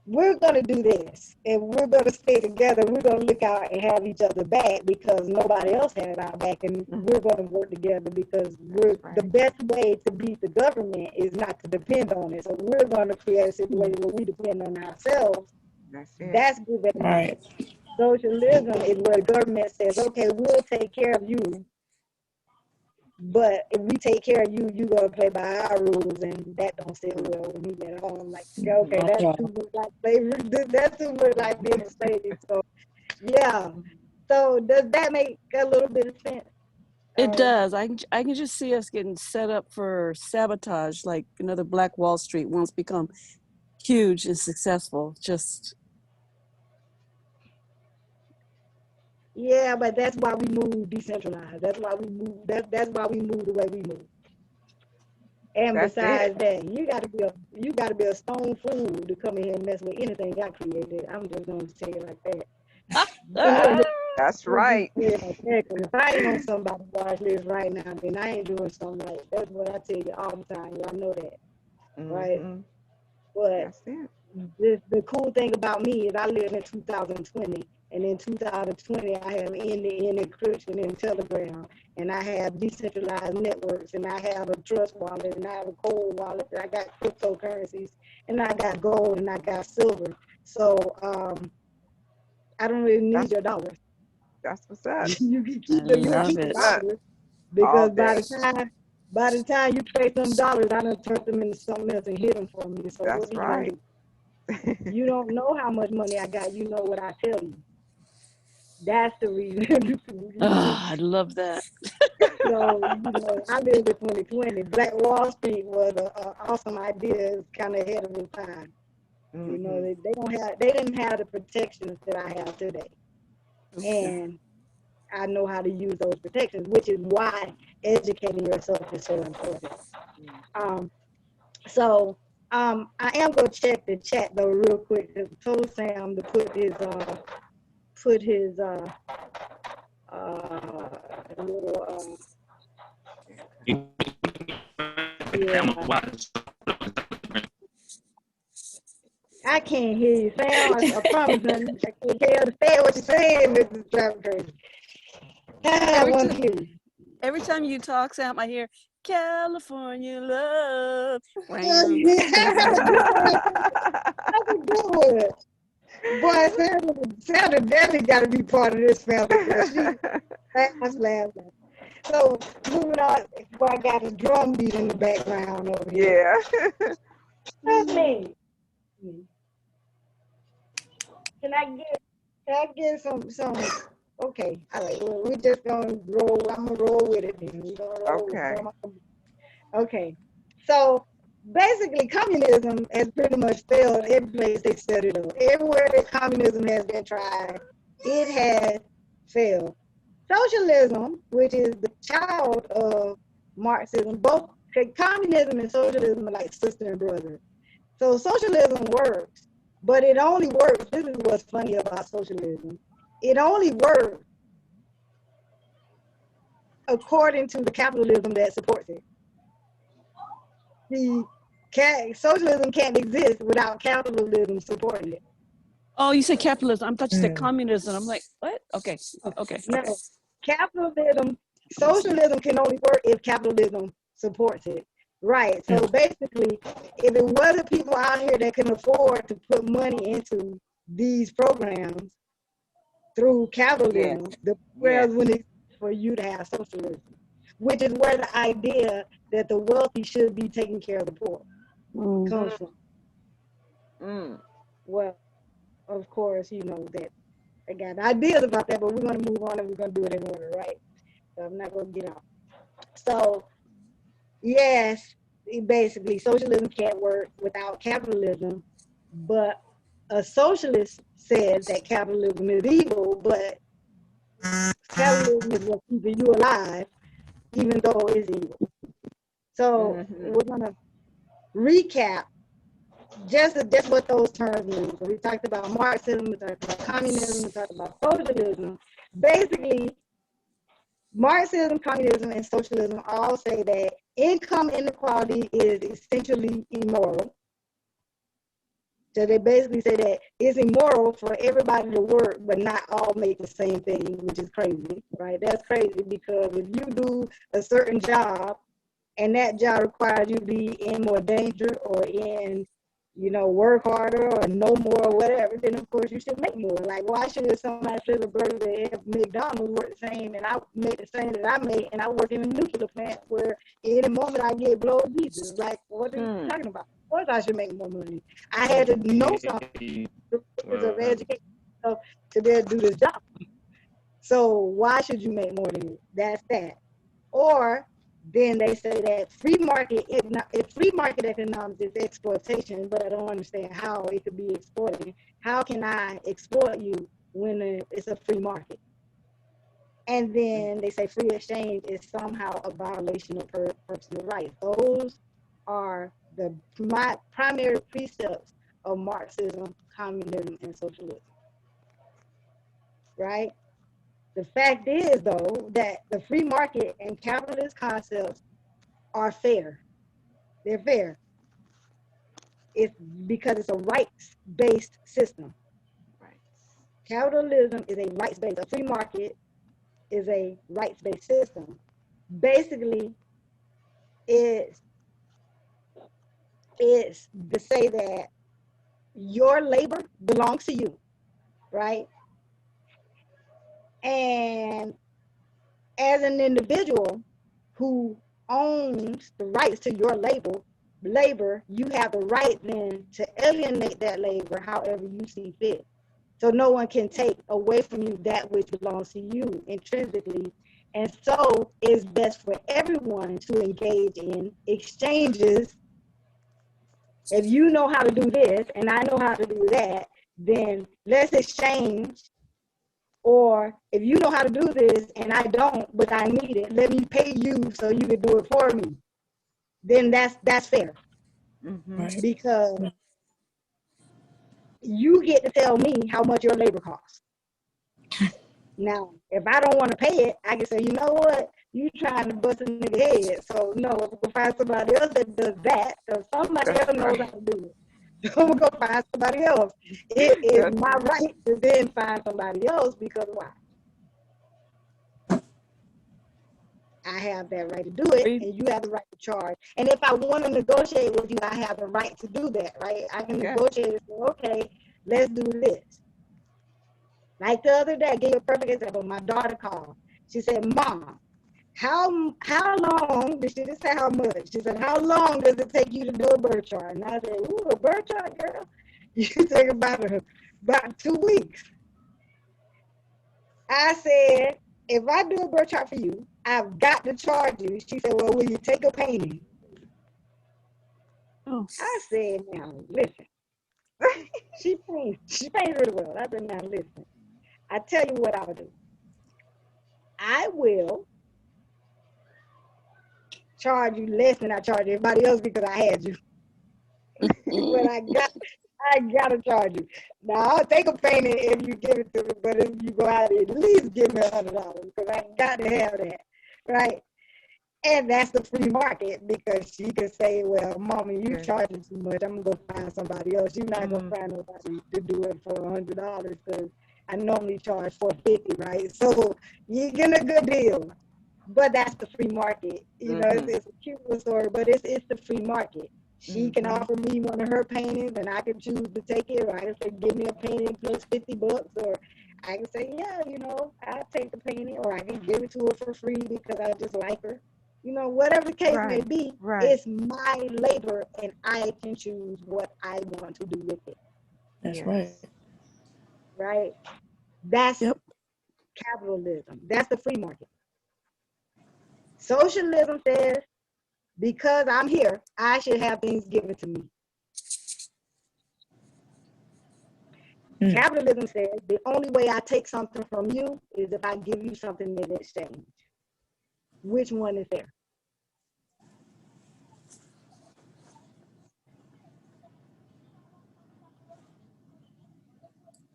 we're going to do this, and we're going to stay together. We're going to look out and have each other back because nobody else had our back, and we're going to work together because the best way to beat the government is not to depend on it. So we're going to create a situation where we depend on ourselves. That's group economics. Right. Socialism is where the government says, okay, we'll take care of you, but if we take care of you, you're going to play by our rules, and that don't sit well with me at all. I'm like, okay, that's too much like slavery. That's too much like being a slave. So, yeah. So does that make a little bit of sense? It does. I can just see us getting set up for sabotage, like another Black Wall Street once become huge and successful. Just yeah, but that's why we move decentralized. That's why we move. That's why we move the way we move. And besides that, you got to be a stone fool to come in here and mess with anything I created. I'm just gonna say it like that. That's right. If I ain't on somebody's watch list right now, then I ain't doing something right. That's what I tell you all the time. Y'all know that, right? But the cool thing about me is I live in 2020, and in 2020 I have end-to-end encryption in Telegram, and I have decentralized networks, and I have a trust wallet, and I have a cold wallet, and I got cryptocurrencies, and I got gold, and I got silver. So I don't really need your dollars. That's what's up. You can keep the dollars, because by the time you pay some dollars, I done turned them into something else and hid them for me. So that's right. You don't know how much money I got. You know what I tell you. That's the reason. I love that. So, I lived in 2020. Black Wall Street was an awesome idea. It's kind of ahead of its time. They didn't have the protections that I have today. And I know how to use those protections, which is why educating yourself is so important. I am going to check the chat though real quick. I told Sam to put his little I can't hear you, Sam. I promise you, I can't understand what you're saying, Mrs. Travis. Every time you talk, Sam, I hear California love. That's a good one. Boy, Sandra definitely got to be part of this family. She laughs. So, moving on, I got a drum beat in the background over here. Yeah. That's me. Can I get some? Okay, all right. Well, we're just gonna roll. I'm gonna roll with it then. We're gonna roll with it. Okay. So basically, communism has pretty much failed every place they set it up. Everywhere that communism has been tried, it has failed. Socialism, which is the child of Marxism, both communism and socialism are like sister and brother. So socialism works, but it only works. This is what's funny about socialism. It only works according to the capitalism that supports it. Socialism can't exist without capitalism supporting it. Oh, you said capitalism. I thought you said communism. I'm like, what? Okay. No, socialism can only work if capitalism supports it. Right. So basically, if it wasn't people out here that can afford to put money into these programs through capitalism, the programs wouldn't exist for you to have socialism, which is where the idea that the wealthy should be taking care of the poor comes from. Well, of course, you know that I got ideas about that, but we're going to move on and we're going to do it in order, right? So I'm not going to get off. So, yes, basically, socialism can't work without capitalism, but a socialist says that capitalism is evil, but capitalism is what's keeping you alive, even though it's evil. So we're going to recap just what those terms mean. So we talked about Marxism, we talked about communism, we talked about socialism. Basically, Marxism, communism, and socialism all say that income inequality is essentially immoral. So they basically say that it's immoral for everybody to work, but not all make the same thing, which is crazy, right? That's crazy because if you do a certain job and that job requires you to be in more danger or in, you know, work harder or no more or whatever, then of course you should make more. Like, why should somebody flip a burger at McDonald's work the same and I make the same that I make and I work in a nuclear plant where any moment I get blow pieces? Like, what are you talking about? Of course I should make more money. I had to know something because of education to be able to do this job. So why should you make more than me? That's that. Or then they say that free market economics is exploitation, but I don't understand how it could be exploited. How can I exploit you when it's a free market? And then they say free exchange is somehow a violation of personal rights. Those are the primary precepts of Marxism, communism, and socialism. Right? The fact is, though, that the free market and capitalist concepts are fair. They're fair. It's because it's a rights-based system. Right. Capitalism is a rights-based. A free market is a rights-based system. Basically, it's to say that your labor belongs to you, right? And as an individual who owns the rights to your labor, you have the right then to alienate that labor however you see fit. So no one can take away from you that which belongs to you intrinsically. And so it's best for everyone to engage in exchanges. If you know how to do this and I know how to do that, then let's exchange. Or if you know how to do this and I don't, but I need it, let me pay you so you can do it for me. Then that's fair. Right. Because you get to tell me how much your labor costs. Now, if I don't want to pay it, I can say, you know what? You trying to bust a nigga head. So no, I'm gonna find somebody else that does that. So somebody else knows how to do it. I'm gonna go find somebody else. It is my right to then find somebody else because why? I have that right to do it, and you have the right to charge. And if I want to negotiate with you, I have the right to do that, right? I can negotiate and say, okay, let's do this. Like the other day, I gave you a perfect example. My daughter called. She said, Mom, how long, she didn't say how much. She said, how long does it take you to do a birth chart? And I said, ooh, a birth chart, girl? You take about 2 weeks. I said, if I do a birth chart for you, I've got to charge you. She said, well, will you take a painting? Oh. I said, now, listen. She paints really well. I said, now, listen. I tell you what I'll do. I will charge you less than I charge everybody else because I had you. But I gotta charge you. Now I'll take a painting if you give it to me, but if you go out at least give me $100 because I got to have that, right? And that's the free market because she could say, well, Mama, you charging too much. I'm gonna go find somebody else. You're not gonna find nobody to do it for $100 because I normally charge $450, right? So you're getting a good deal. but that's the free market. You know, it's a cute little story, but it's the free market. She can offer me one of her paintings, and I can choose to take it, or I can say, give me a painting plus $50, or I can say, yeah, you know, I'll take the painting, or I can give it to her for free because I just like her. You know, whatever the case may be, it's my labor, and I can choose what I want to do with it. That's right. Right? That's capitalism. That's the free market. Socialism says, because I'm here, I should have things given to me. Capitalism says the only way I take something from you is if I give you something in exchange. Which one is fair?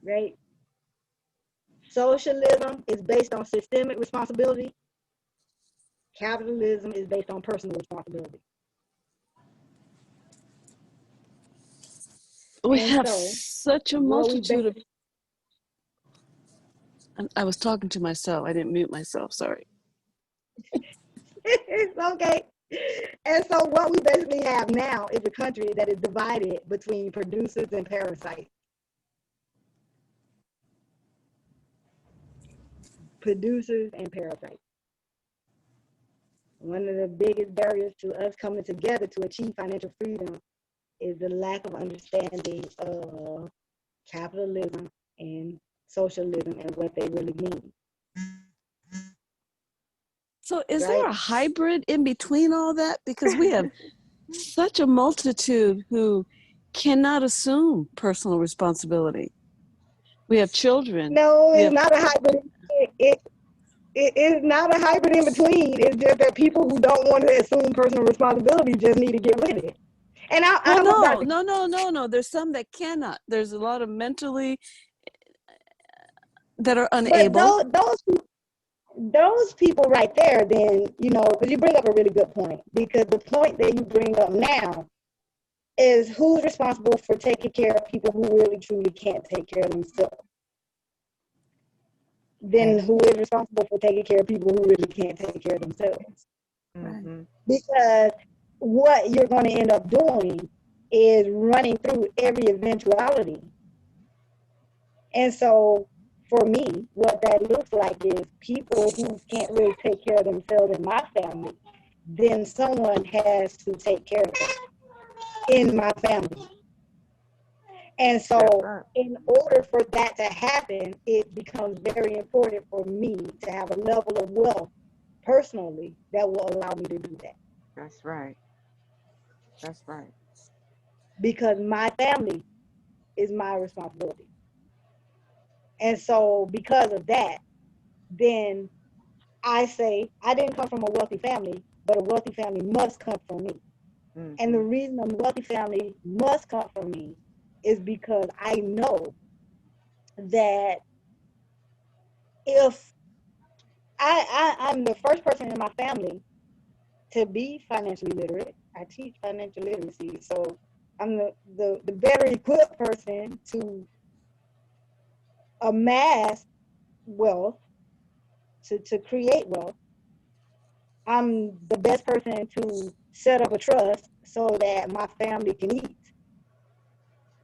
Right? Socialism is based on systemic responsibility. Capitalism is based on personal responsibility. We have such a multitude of... I was talking to myself. I didn't mute myself. Sorry. It's okay. And so what we basically have now is a country that is divided between producers and parasites. Producers and parasites. One of the biggest barriers to us coming together to achieve financial freedom is the lack of understanding of capitalism and socialism and what they really mean. So is there a hybrid in between all that? Because we have such a multitude who cannot assume personal responsibility. We have children. No, it's not a hybrid. It is not a hybrid in between. It's just that people who don't want to assume personal responsibility just need to get rid of it. And No. There's some that cannot. There's a lot of mentally that are unable. But those people right there, then, you know, because you bring up a really good point. Because the point that you bring up now is who's responsible for taking care of people who really truly can't take care of themselves. Then who is responsible for taking care of people who really can't take care of themselves? Mm-hmm. Because what you're going to end up doing is running through every eventuality. And so for me, what that looks like is people who can't really take care of themselves in my family, then someone has to take care of them in my family. And so in order for that to happen, it becomes very important for me to have a level of wealth personally that will allow me to do that. That's right. That's right. Because my family is my responsibility. And so because of that, then I say I didn't come from a wealthy family, but a wealthy family must come from me. Mm-hmm. And the reason a wealthy family must come from me is because I know that if I'm the first person in my family to be financially literate, I teach financial literacy, so I'm the better equipped person to amass wealth, to create wealth. I'm the best person to set up a trust so that my family can eat.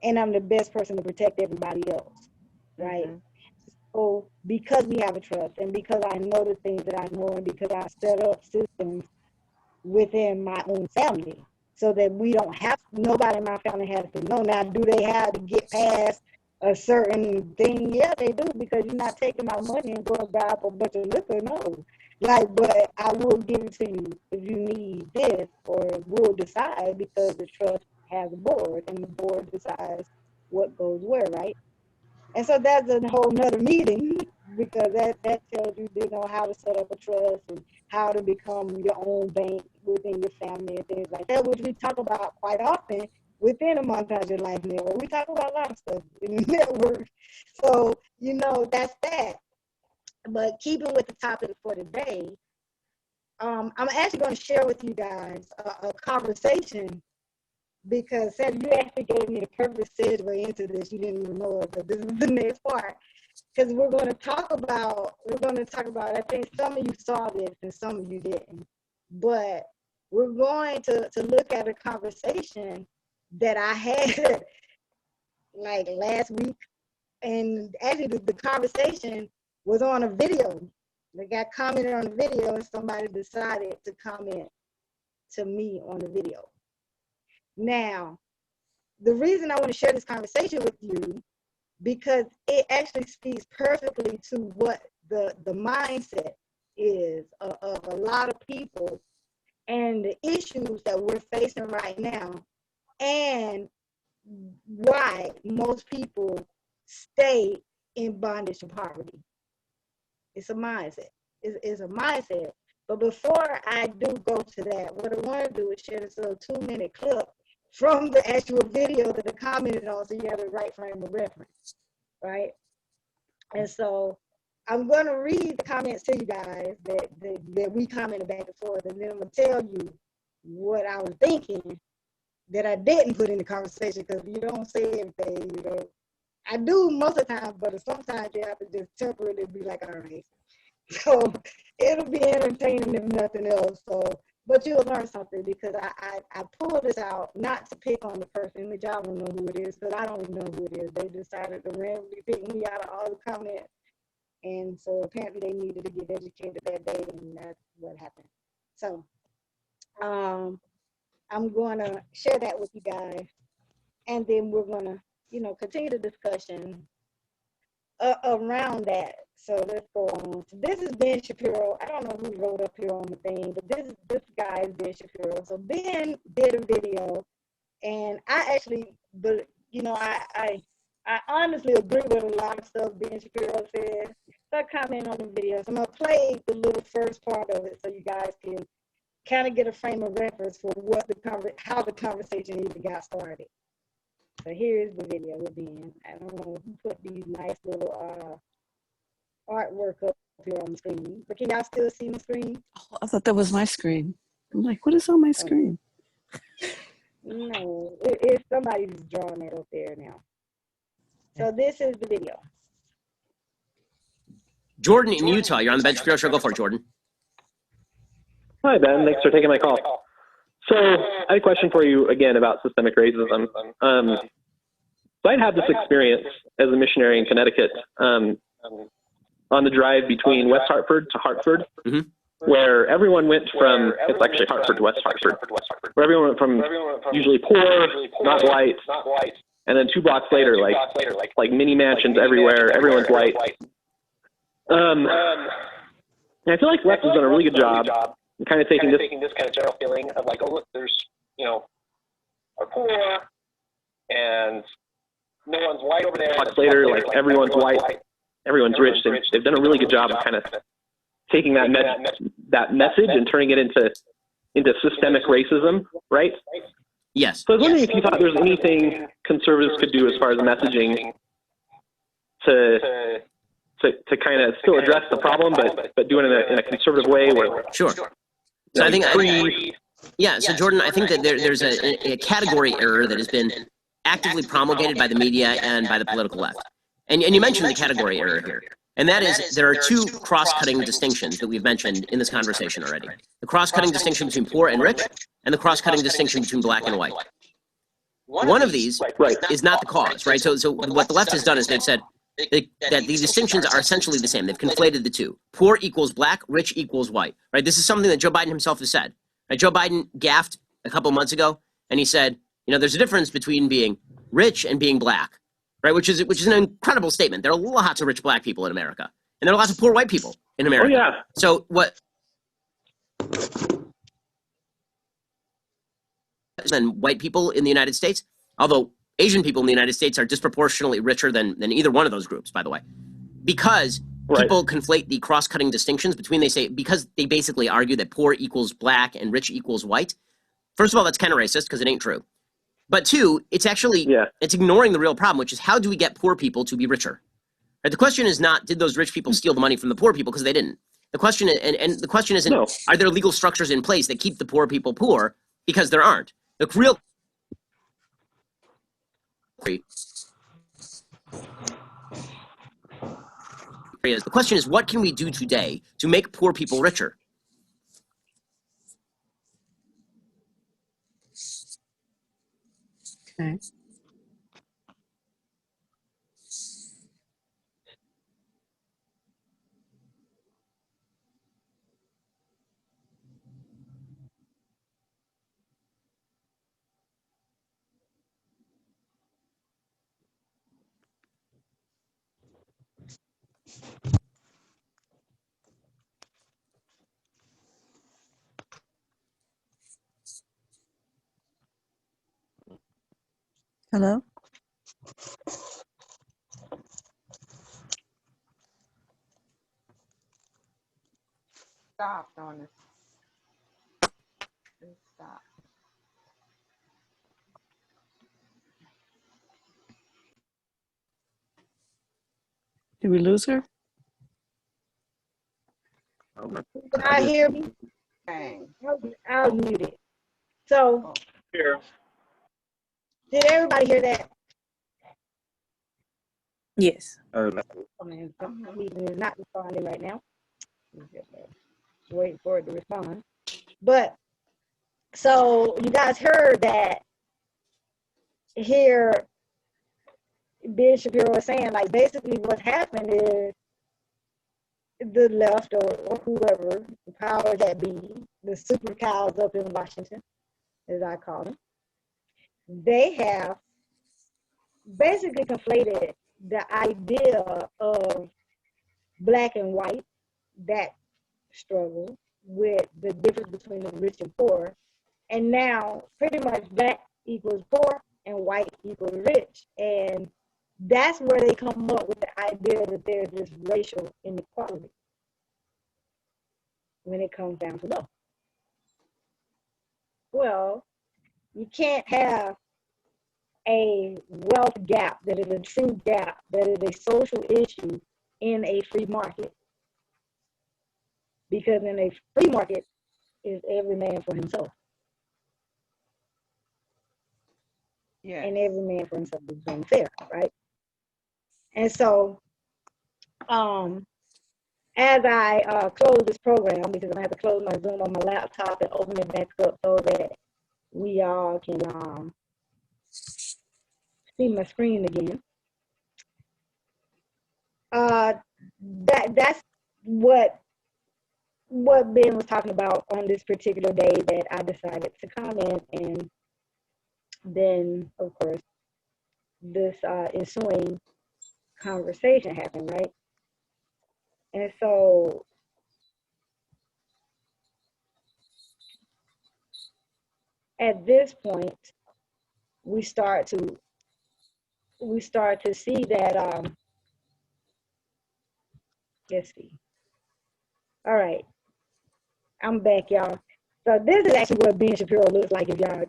And I'm the best person to protect everybody else, right? Mm-hmm. So because we have a trust and because I know the things that I know and because I set up systems within my own family so that we don't have, nobody in my family has to know. Now, do they have to get past a certain thing? Yeah, they do, because you're not taking my money and going to buy up a bunch of liquor, no. Like, but I will give it to you if you need this, or we'll decide because the trust has a board and the board decides what goes where, right? And so that's a whole nother meeting because that tells you, you know, how to set up a trust and how to become your own bank within your family and things like that, which we talk about quite often within the Monetize Your Life Network. We talk about a lot of stuff in the network. So, you know, that's that. But keeping with the topic for today, I'm actually going to share with you guys a conversation, because Seth, you actually gave me the perfect segue into this. You didn't even know it, but this is the next part. because we're going to talk about, I think some of you saw this and some of you didn't, but we're going to look at a conversation that I had like last week. And actually the conversation was on a video. They got commented on the video and somebody decided to comment to me on the video. Now, the reason I want to share this conversation with you, because it actually speaks perfectly to what the mindset is of a lot of people and the issues that we're facing right now, and why most people stay in bondage and poverty. It's a mindset. It's a mindset. But before I do go to that, what I want to do is share this little 2-minute clip from the actual video that I commented on, so you have the right frame of reference, right? And so I'm going to read the comments to you guys that we commented back and forth, and then I'm going to tell you what I was thinking that I didn't put in the conversation, because you don't say everything, you know. I do most of the time, but sometimes you have to just temper it and be like, all right. So it'll be entertaining if nothing else. So, but you'll learn something, because I pulled this out not to pick on the person, which I don't know who it is, because I don't even know who it is. They decided to randomly pick me out of all the comments. And so apparently they needed to get educated that day, and that's what happened. So I'm going to share that with you guys, and then we're going to, you know, continue the discussion around that. So let's go on. So this is Ben Shapiro. I don't know who wrote up here on the thing, but this guy is Ben Shapiro. So Ben did a video, and I actually, but you know, I honestly agree with a lot of stuff Ben Shapiro says. So I comment on the video. So I'm gonna play the little first part of it so you guys can kind of get a frame of reference for what how the conversation even got started. So here's the video with Ben. I don't know who put these nice little artwork up here on the screen, but can y'all still see the screen? Oh, I thought that was my screen. I'm like, what is on my screen? No, it's somebody who's drawing it up there now. So this is the video. Jordan in Utah, you're on the Ben Shapiro Show. Go for it, Jordan. Hi, Ben. Thanks for taking my call. So I had a question for you again about systemic racism. So I'd had this experience as a missionary in Connecticut on the drive between West Hartford to Hartford, where everyone went from, it's actually Hartford to West Hartford, where everyone went from usually poor, not white, and then 2 blocks later, like mini mansions everywhere, everyone's white. And I feel like left has done a really good job kind of taking this kind of general feeling of like, oh, look, there's, you know, are poor and no one's white over there. Later, like everyone's white, everyone's rich. They've done a really good job of kind of taking that message and turning it into systemic racism, right? Yes. So I was wondering if you thought there's anything conservatives could do as far as messaging to kind of still address the problem, but do it in a conservative way. Sure. So I think, so Jordan, I think that there's a category error that has been actively promulgated by the media and by the political left. And you mentioned the category error here. And that is, there are 2 cross-cutting distinctions that we've mentioned in this conversation already. The cross-cutting distinction between poor and rich, and the cross-cutting distinction between black and white. One of these is not the cause, right? So what the left has done is they've said that these distinctions are essentially the same. They've conflated the 2. Poor equals black, rich equals white, right? This is something that Joe Biden himself has said. Right? Joe Biden gaffed a couple months ago, and he said, you know, there's a difference between being rich and being black, right? Which is an incredible statement. There are lots of rich black people in America, and there are lots of poor white people in America. Oh, yeah. So what? Than white people in the United States, although Asian people in the United States are disproportionately richer than either one of those groups, by the way, because people conflate the cross-cutting distinctions between, because they basically argue that poor equals black and rich equals white. First of all, that's kind of racist because it ain't true. But 2, it's actually, it's ignoring the real problem, which is how do we get poor people to be richer? Right? The question is not, did those rich people steal the money from the poor people? Because they didn't. The question is, and the question isn't, are there legal structures in place that keep the poor people poor? Because there aren't. The real areas. The question is, what can we do today to make poor people richer? Okay. Hello? Stopped on us. It stopped. Did we lose her? Can I hear me? Dang. I was muted. So, Here. did everybody hear that? Yes. I mean, some reason is not responding right now. Just waiting for it to respond. But, so you guys heard that here, Ben Shapiro was saying, like, basically what's happened is the left or whoever, the power that be, the super cows up in Washington, as I call them, they have basically conflated the idea of black and white, that struggle, with the difference between the rich and poor. And now pretty much black equals poor and white equals rich. And that's where they come up with the idea that there's this racial inequality when it comes down to wealth. Well, you can't have a wealth gap that is a true gap, that is a social issue in a free market. Because in a free market is every man for himself. Yeah. And every man for himself is being fair, right? And so, as I close this program, because I'm gonna have to close my Zoom on my laptop and open it back up so that we all can see my screen again. That's what Ben was talking about on this particular day that I decided to comment, and then of course this ensuing conversation happened, right? And so at this point, we start to see that let's see. All right, I'm back, y'all. So this is actually what Ben Shapiro looks like, if y'all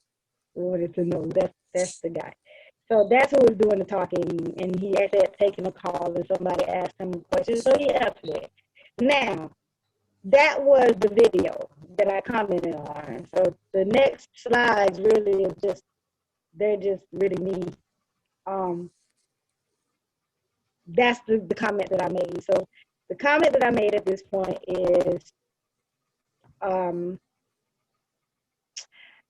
wanted to know. That's the guy. So that's who was doing the talking, and he actually had taken a call, and somebody asked him a question, so he answered it. Now, that was the video that I commented on. So the next slides really is just, they're just really me. That's the comment that I made. So the comment that I made at this point is,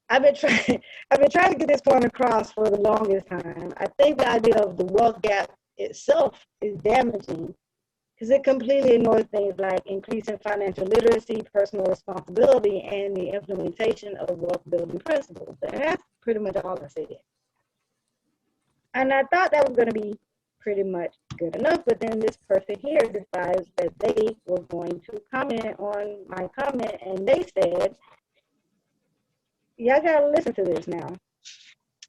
I've been trying to get this point across for the longest time. I think the idea of the wealth gap itself is damaging because it completely ignores things like increasing financial literacy, personal responsibility, and the implementation of wealth building principles. And that's pretty much all I said. And I thought that was going to be pretty much good enough, but then this person here decides that they were going to comment on my comment, and they said, y'all gotta listen to this now.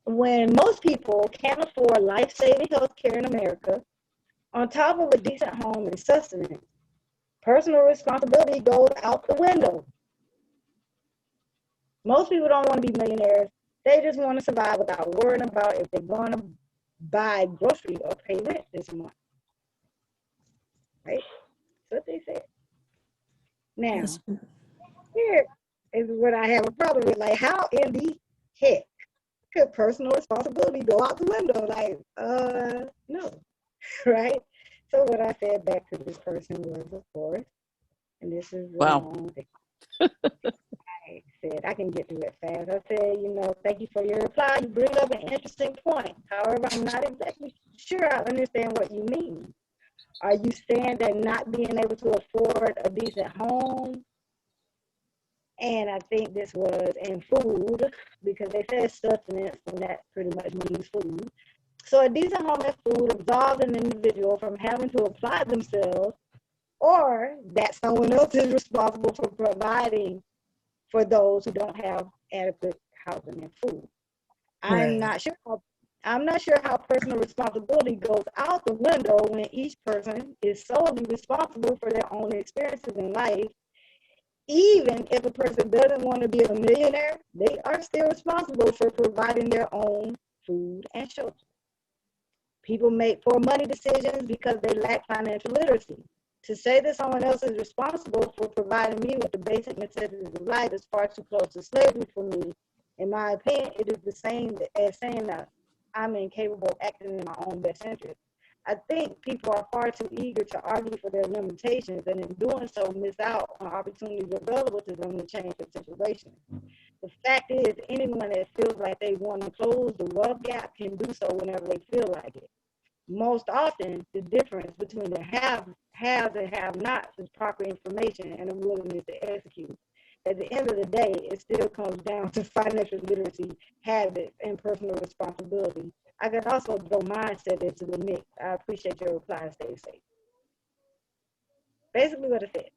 When most people can't afford life-saving health care in America, on top of a decent home and sustenance, personal responsibility goes out the window. Most people don't want to be millionaires. They just want to survive without worrying about if they're going to buy groceries or pay rent this month. Right? That's what they said. Now, here is what I have a problem with. Like, how in the heck could personal responsibility go out the window? Like, no, right? So what I said back to this person was, of course, and this is the long thing. I said, I can get through it fast. I said, thank you for your reply. You bring up an interesting point. However, I'm not exactly sure I understand what you mean. Are you saying that not being able to afford a decent home? And I think this was in food, because they said sustenance, and that pretty much means food. So a decent home and food absolves an individual from having to apply themselves, or that someone else is responsible for providing for those who don't have adequate housing and food. I'm not sure how personal responsibility goes out the window when each person is solely responsible for their own experiences in life. Even if a person doesn't want to be a millionaire, they are still responsible for providing their own food and shelter. People make poor money decisions because they lack financial literacy. To say that someone else is responsible for providing me with the basic necessities of life is far too close to slavery for me. In my opinion, it is the same as saying that I'm incapable of acting in my own best interest. I think people are far too eager to argue for their limitations, and in doing so, miss out on opportunities available to them to change their situation. The fact is, anyone that feels like they want to close the wealth gap can do so whenever they feel like it. Most often, the difference between the haves and have-nots is proper information and a willingness to execute. At the end of the day, it still comes down to financial literacy, habits, and personal responsibility. I can also throw mindset into the mix. I appreciate your reply. Stay safe. Basically what I said.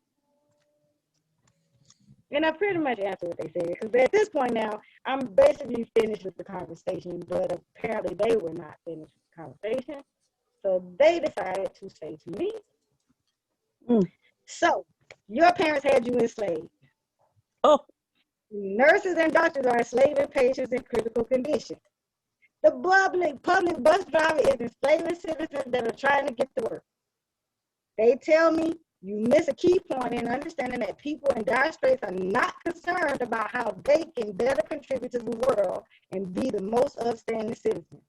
And I pretty much answered what they said, because at this point now, I'm basically finished with the conversation, but apparently they were not finished with the conversation. So they decided to say to me, so your parents had you enslaved. Oh. Nurses and doctors are enslaving patients in critical condition. The public bus driver is enslaving citizens that are trying to get to work. They tell me you miss a key point in understanding that people in dire straits are not concerned about how they can better contribute to the world and be the most upstanding citizen.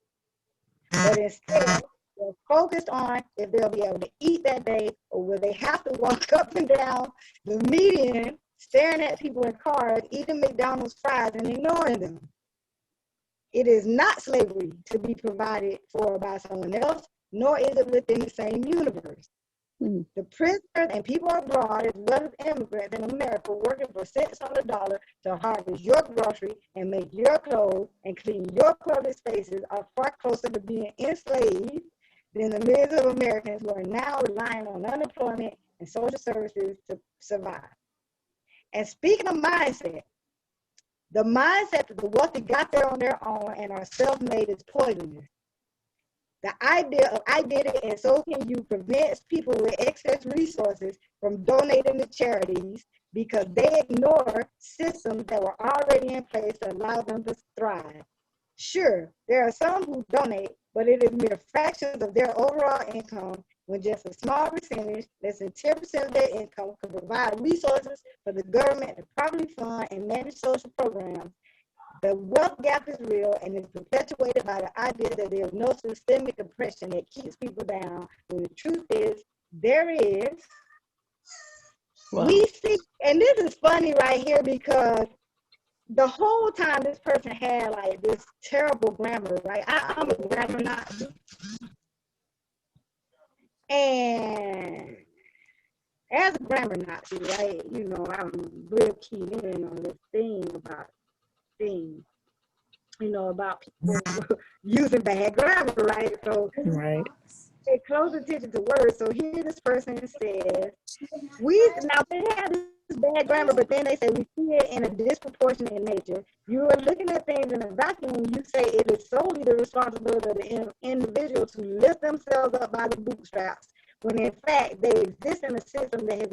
But instead, they're focused on if they'll be able to eat that day, or will they have to walk up and down the median, staring at people in cars, eating McDonald's fries and ignoring them. It is not slavery to be provided for by someone else, nor is it within the same universe. The prisoners and people abroad, as well as immigrants in America, working for cents on the dollar to harvest your grocery and make your clothes and clean your public spaces, are far closer to being enslaved than the millions of Americans who are now relying on unemployment and social services to survive. And speaking of mindset, the mindset that the wealthy got there on their own and are self-made is poisonous. The idea of I did it and so can you prevents people with excess resources from donating to charities because they ignore systems that were already in place to allow them to thrive. Sure, there are some who donate, but it is mere fractions of their overall income, when just a small percentage, less than 10% of their income, can provide resources for the government to properly fund and manage social programs. The wealth gap is real and is perpetuated by the idea that there is no systemic oppression that keeps people down, when the truth is, there is. Wow. We see, and this is funny right here, because the whole time this person had like this terrible grammar, right? I'm a grammar Nazi. And as a grammar Nazi, right, I'm real keen in on this thing about about people using bad grammar, right? So right. Pay close attention to words. So here this person says, now they have this bad grammar, but then they say we see it in a disproportionate nature. You are looking at things in a vacuum when you say it is solely the responsibility of the individual to lift themselves up by the bootstraps, when in fact they exist in a system that has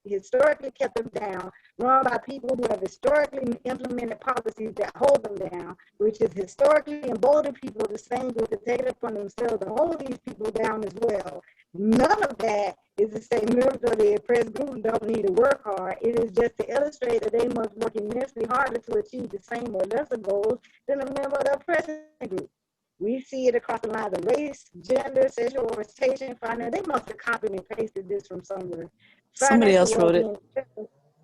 historically kept them down, run by people who have historically implemented policies that hold them down, which has historically emboldened people the same group to take it upon themselves to hold these people down as well. None of that is to say members of the oppressed group don't need to work hard. It is just to illustrate that they must work immensely harder to achieve the same or lesser goals than a member of the oppressed group. We see it across the lines of race, gender, sexual orientation, finance. They must have copied and pasted this from somewhere. Somebody else wrote it.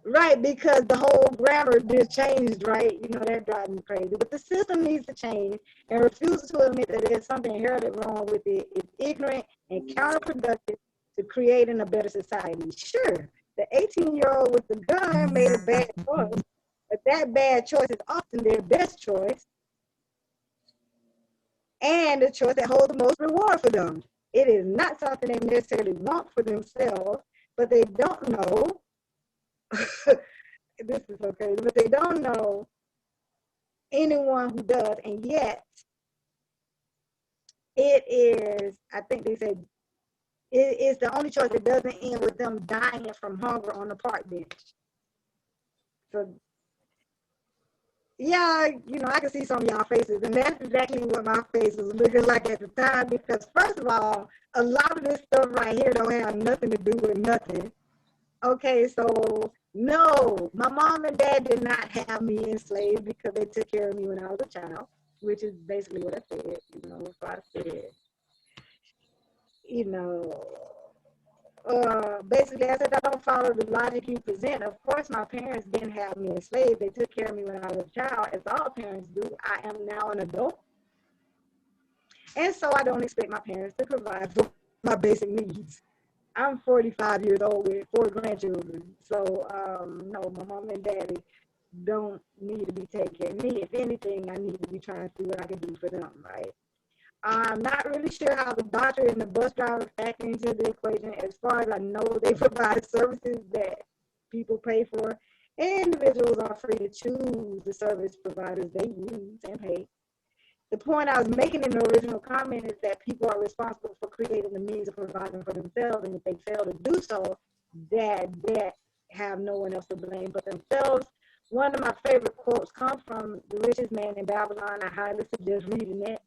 Right, because the whole grammar just changed, right? You know, that drives me crazy. But the system needs to change, and refuses to admit that there's something inherently wrong with it is ignorant and counterproductive to creating a better society. Sure, the 18-year-old with the gun made a bad choice, but that bad choice is often their best choice and the choice that holds the most reward for them. It is not something they necessarily want for themselves, but they don't know. This is so crazy, but they don't know anyone who does, and yet it is, I think they say, it is the only choice that doesn't end with them dying from hunger on the park bench. So, yeah, you know, I can see some of y'all faces, and that's exactly what my face was looking like at the time, because first of all, a lot of this stuff right here don't have nothing to do with nothing. Okay, so no, my mom and dad did not have me enslaved because they took care of me when I was a child, which is basically what I said, you know, so I said, you know, basically I said I don't follow the logic you present. Of course, my parents didn't have me enslaved. They took care of me when I was a child, as all parents do. I am now an adult. And so I don't expect my parents to provide for my basic needs. I'm 45 years old with 4 grandchildren. So, no, my mom and daddy don't need to be taking care of me. If anything, I need to be trying to see what I can do for them, right? I'm not really sure how the doctor and the bus driver factor into the equation. As far as I know, they provide services that people pay for. Individuals are free to choose the service providers they use and pay. The point I was making in the original comment is that people are responsible for creating the means of providing for themselves, and if they fail to do so, that have no one else to blame but themselves. One of my favorite quotes comes from The Richest Man in Babylon. I highly suggest reading it.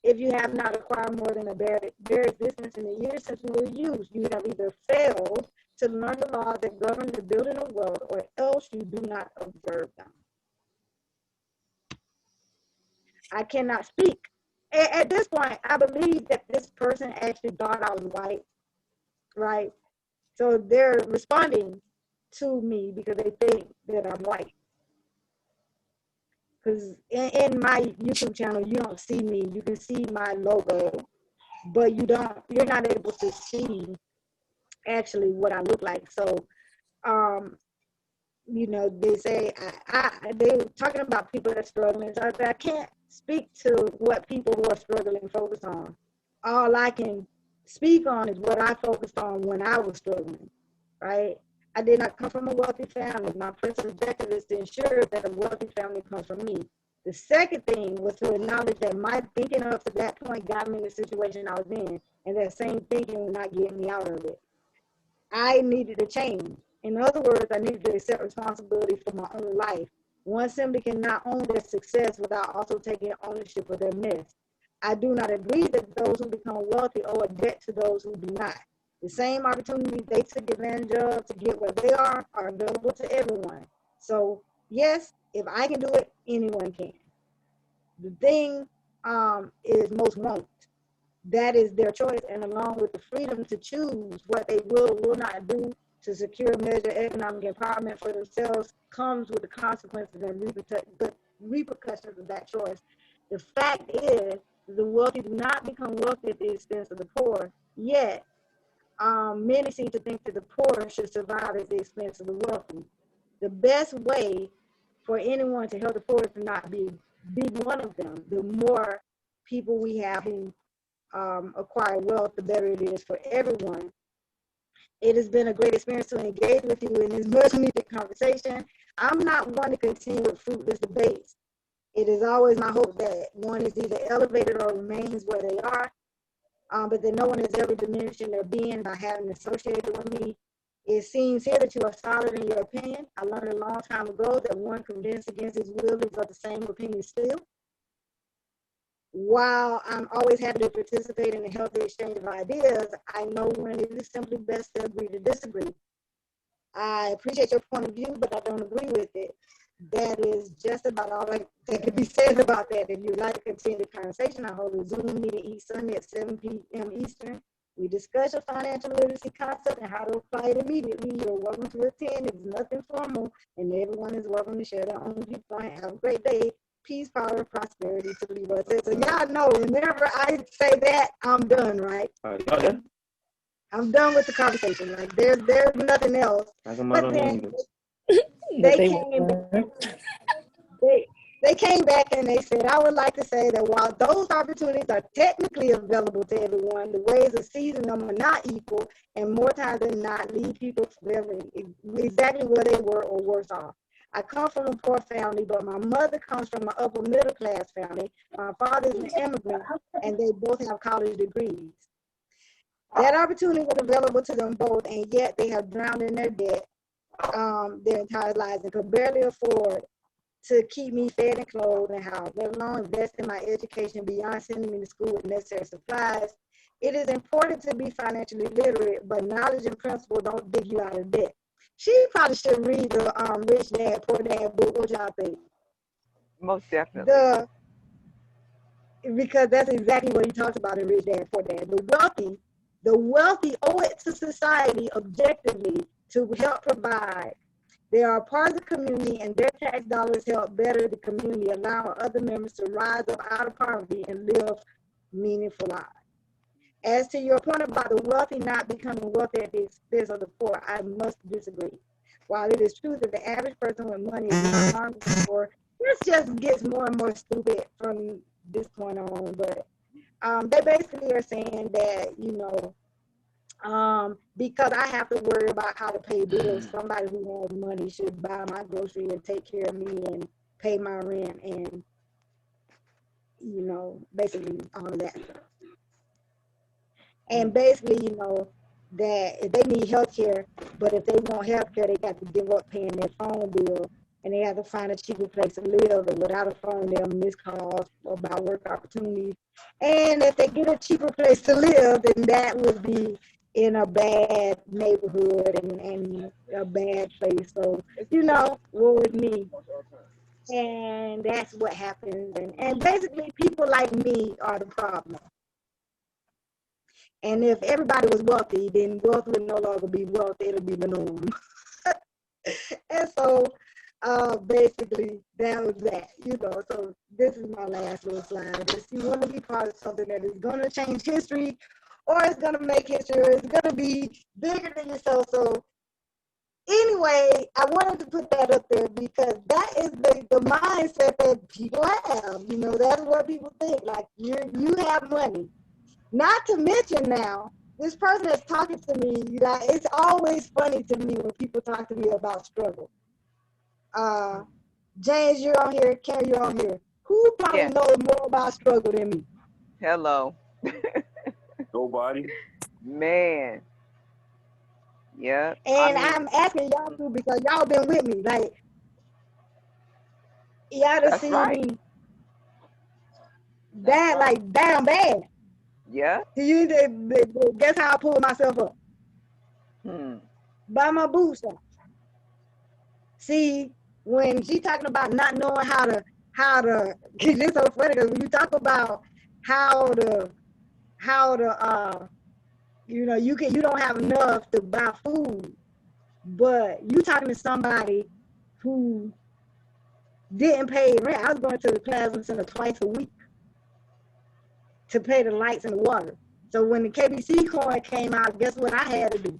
If you have not acquired more than a bare existence in the years since we were used, you have either failed to learn the laws that govern the building of wealth, or else you do not observe them. I cannot speak. At this point, I believe that this person actually thought I was white, right? So they're responding to me because they think that I'm white. Because in my YouTube channel, you don't see me. You can see my logo, but you're not able to see actually what I look like. So, you know, they say, they were talking about people that are struggling. So I can't speak to what people who are struggling focus on. All I can speak on is what I focused on when I was struggling, right? I did not come from a wealthy family. My first objective is to ensure that a wealthy family comes from me. The second thing was to acknowledge that my thinking up to that point got me in the situation I was in, and that same thinking would not get me out of it. I needed to change. In other words, I needed to accept responsibility for my own life. One simply cannot own their success without also taking ownership of their mess. I do not agree that those who become wealthy owe a debt to those who do not. The same opportunities they took advantage of to get where they are available to everyone. So, yes, if I can do it, anyone can. The thing is most won't. That is their choice, and along with the freedom to choose what they will not do to secure measured economic empowerment for themselves comes with the consequences and the repercussions of that choice. The fact is, the wealthy do not become wealthy at the expense of the poor, yet many seem to think that the poor should survive at the expense of the wealthy. The best way for anyone to help the poor is to not be one of them. The more people we have who acquire wealth, the better it is for everyone. It has been a great experience to engage with you in this much needed conversation. I'm not one to continue with fruitless debates. It is always my hope that one is either elevated or remains where they are, but that no one is ever diminished in their being by having associated with me. It seems here that you are solid in your opinion. I learned a long time ago that one convinced against his will is of the same opinion still. While I'm always happy to participate in a healthy exchange of ideas, I know when it is simply best to agree to disagree. I appreciate your point of view, but I don't agree with it. that is just about all that can be said about that. If you'd like to continue the conversation, I hold a Zoom meeting each Sunday at 7 p.m. Eastern. We discuss your financial literacy concept and how to apply it immediately. You're welcome to attend. It's nothing formal, and everyone is welcome to share their own viewpoint. Have a great day. Peace, power, and prosperity to Leroy. So y'all know, whenever I say that, I'm done, right? Y'all done? I'm done with the conversation. Like there's nothing else. But then they came back and they said, I would like to say that while those opportunities are technically available to everyone, the ways of seizing them are not equal, and more times than not leave people feeling exactly where they were or worse off. I come from a poor family, but my mother comes from an upper middle class family. My father is an immigrant, and they both have college degrees. That opportunity was available to them both, and yet they have drowned in their debt their entire lives and could barely afford to keep me fed and clothed and housed, let alone invest in my education beyond sending me to school with necessary supplies. It is important to be financially literate, but knowledge and principle don't dig you out of debt. She probably should read the Rich Dad, Poor Dad book. What y'all think? Most definitely. Because that's exactly what he talks about in Rich Dad, Poor Dad. The wealthy owe it to society objectively to help provide. They are a part of the community, and their tax dollars help better the community, allowing other members to rise up out of poverty and live meaningful lives. As to your point about the wealthy not becoming wealthy at the expense of the poor, I must disagree. While it is true that the average person with money is not harmed by the poor, this just gets more and more stupid from this point on. But they basically are saying that, because I have to worry about how to pay bills, somebody who has money should buy my grocery and take care of me and pay my rent and, basically all of that stuff. And basically, that if they need health care, but if they want health care, they got to give up paying their phone bill, and they have to find a cheaper place to live, and without a phone, they'll miss calls about work opportunities. And if they get a cheaper place to live, then that would be in a bad neighborhood and a bad place. So, woe with me. And that's what happens. And basically, people like me are the problem. And if everybody was wealthy, then wealth would no longer be wealth, it'll be the norm. And so basically that was that, so this is my last little slide. If you want to be part of something that is going to change history, or it's going to make history, or it's going to be bigger than yourself. So anyway, I wanted to put that up there because that is the mindset that people have. That's what people think. Like, you have money. Not to mention now, this person that's talking to me, it's always funny to me when people talk to me about struggle. James, you're on here. Karen, you're on here. Who probably knows more about struggle than me? Hello. Nobody. Man. Yeah. And I'm asking y'all to because y'all been with me. Like, y'all to see me that, like, damn bad. Yeah. Guess how I pulled myself up? By my bootstraps. See, when she talking about not knowing how to, it's so funny because when you talk about how to, you don't have enough to buy food, but you talking to somebody who didn't pay rent. I was going to the plasma center twice a week to pay the lights and the water. So when the KBC coin came out, guess what I had to do?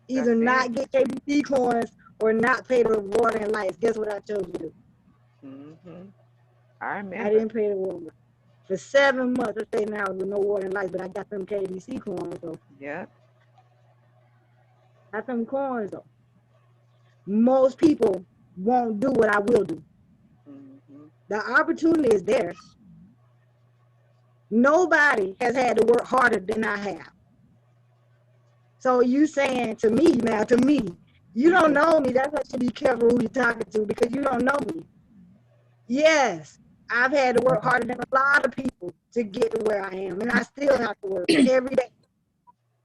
Either not get KBC coins or not pay the water and lights. Guess what I chose to do? I remember. I didn't pay the water. For 7 months, I stayed in the house with no water and lights, but I got them KBC coins, though. Yeah. Got them coins, though. Most people won't do what I will do. The opportunity is there. Nobody has had to work harder than I have. So you saying to me, you don't know me. That's why you should be careful who you're talking to because you don't know me. Yes, I've had to work harder than a lot of people to get to where I am. And I still have to work every day.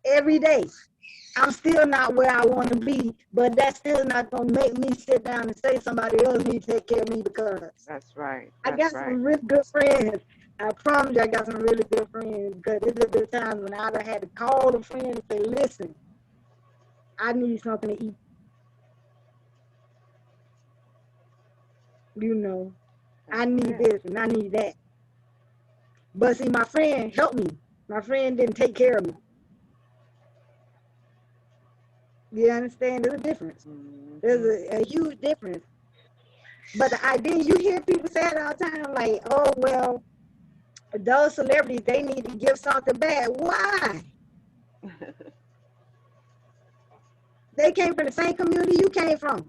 Every day. I'm still not where I want to be, but that's still not going to make me sit down and say somebody else needs to take care of me because. That's right. I got some really good friends. I promise you I got some really good friends because this is the times when I had to call a friend and say, listen, I need something to eat. You know, I need this and I need that. But see, my friend helped me. My friend didn't take care of me. You understand? There's a difference. There's a huge difference. But the idea, you hear people say it all the time, like, oh, well, those celebrities, they need to give something back. Why? They came from the same community you came from.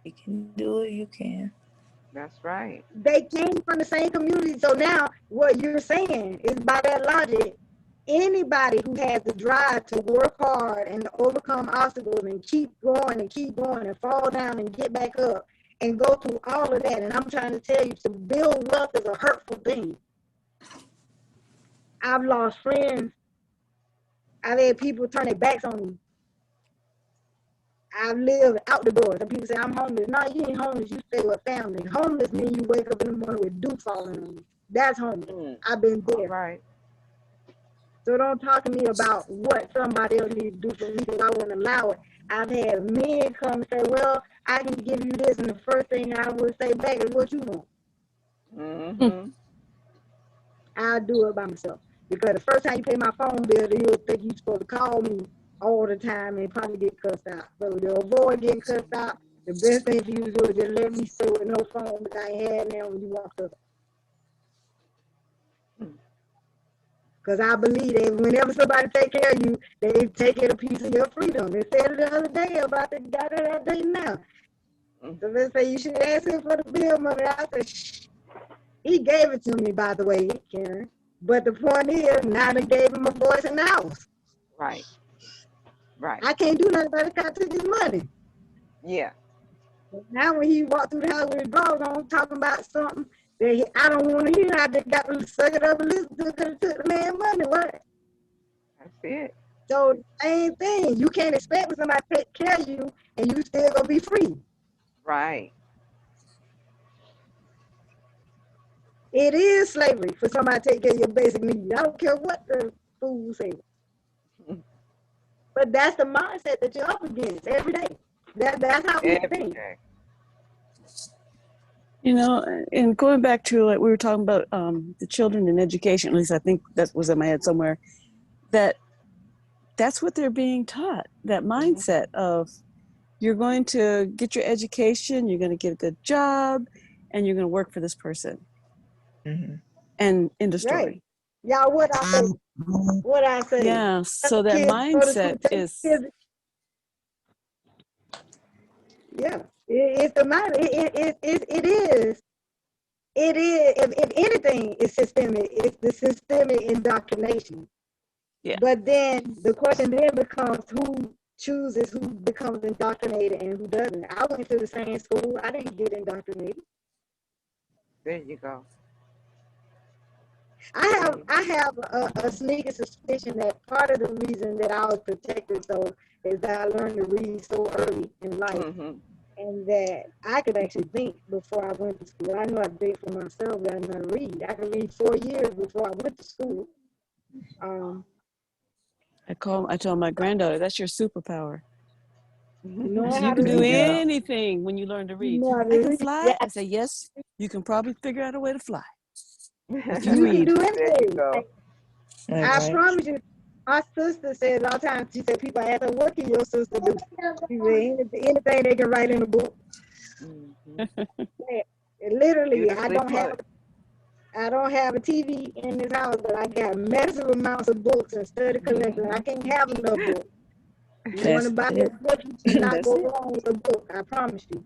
You can do it, you can. That's right. They came from the same community. So now what you're saying is, by that logic, anybody who has the drive to work hard and to overcome obstacles and keep going and fall down and get back up and go through all of that. And I'm trying to tell you, to build wealth is a hurtful thing. I've lost friends. I've had people turn their backs on me. I've lived out the doors. And people say, I'm homeless. No, you ain't homeless. You stay with family. Homeless means you wake up in the morning with dew falling on you. That's homeless. I've been there. Right. So don't talk to me about what somebody else needs to do for me because I won't allow it. I've had men come and say, well, I can give you this. And the first thing I would say back is, what you want? I'll do it by myself. Because the first time you pay my phone bill, you'll think you're supposed to call me all the time and probably get cussed out. So to avoid getting cussed out, the best thing for you to do is just let me stay with no phone that I had now when you walk up. Because I believe that whenever somebody take care of you, they take a piece of your freedom. They said it the other day about the guy that I date now. So let's say you should ask him for the bill money. I said, shh. He gave it to me, by the way, Karen. But the point is, now they gave him a voice in the house. Right. Right. I can't do nothing about it because I took his money. Yeah. Now when he walked through the house with his drawers on, talking about something that I don't want to hear, I just got to suck it up and listen to it because it took the man's money. What? That's it. So same thing. You can't expect for somebody to take care of you and you still gonna be free. Right. It is slavery for somebody to take care of your basic needs. I don't care what the fool says. But that's the mindset that you're up against every day. That's how we think. You know, and going back to, like, we were talking about the children in education, at least I think that was in my head somewhere, that's what they're being taught, that mindset of you're going to get your education, you're going to get a good job, and you're going to work for this person. And end of story. Right. Y'all, what I say. Yeah, so that mindset is... Yeah, it's the mind. It is. If anything is systemic, it's the systemic indoctrination. Yeah. But then the question then becomes who chooses who becomes indoctrinated and who doesn't. I went to the same school. I didn't get indoctrinated. There you go. I have a sneaking suspicion that part of the reason that I was protected so is that I learned to read so early in life. And that I could actually think before I went to school. I know I think for myself that I know how to read. I could read 4 years before I went to school. I tell my granddaughter, that's your superpower. You can do anything when you learn to read. I can fly. I say, yes, you can probably figure out a way to fly. If you read. Can do anything. I promise you. My sister says all the time, she said, people ask her, what can your sister do? She said, anything they can write in a book. Literally, I don't have a TV in this house, but I got massive amounts of books and study collection. I can't have enough books. You want to buy a book, you cannot go wrong with a book, I promise you.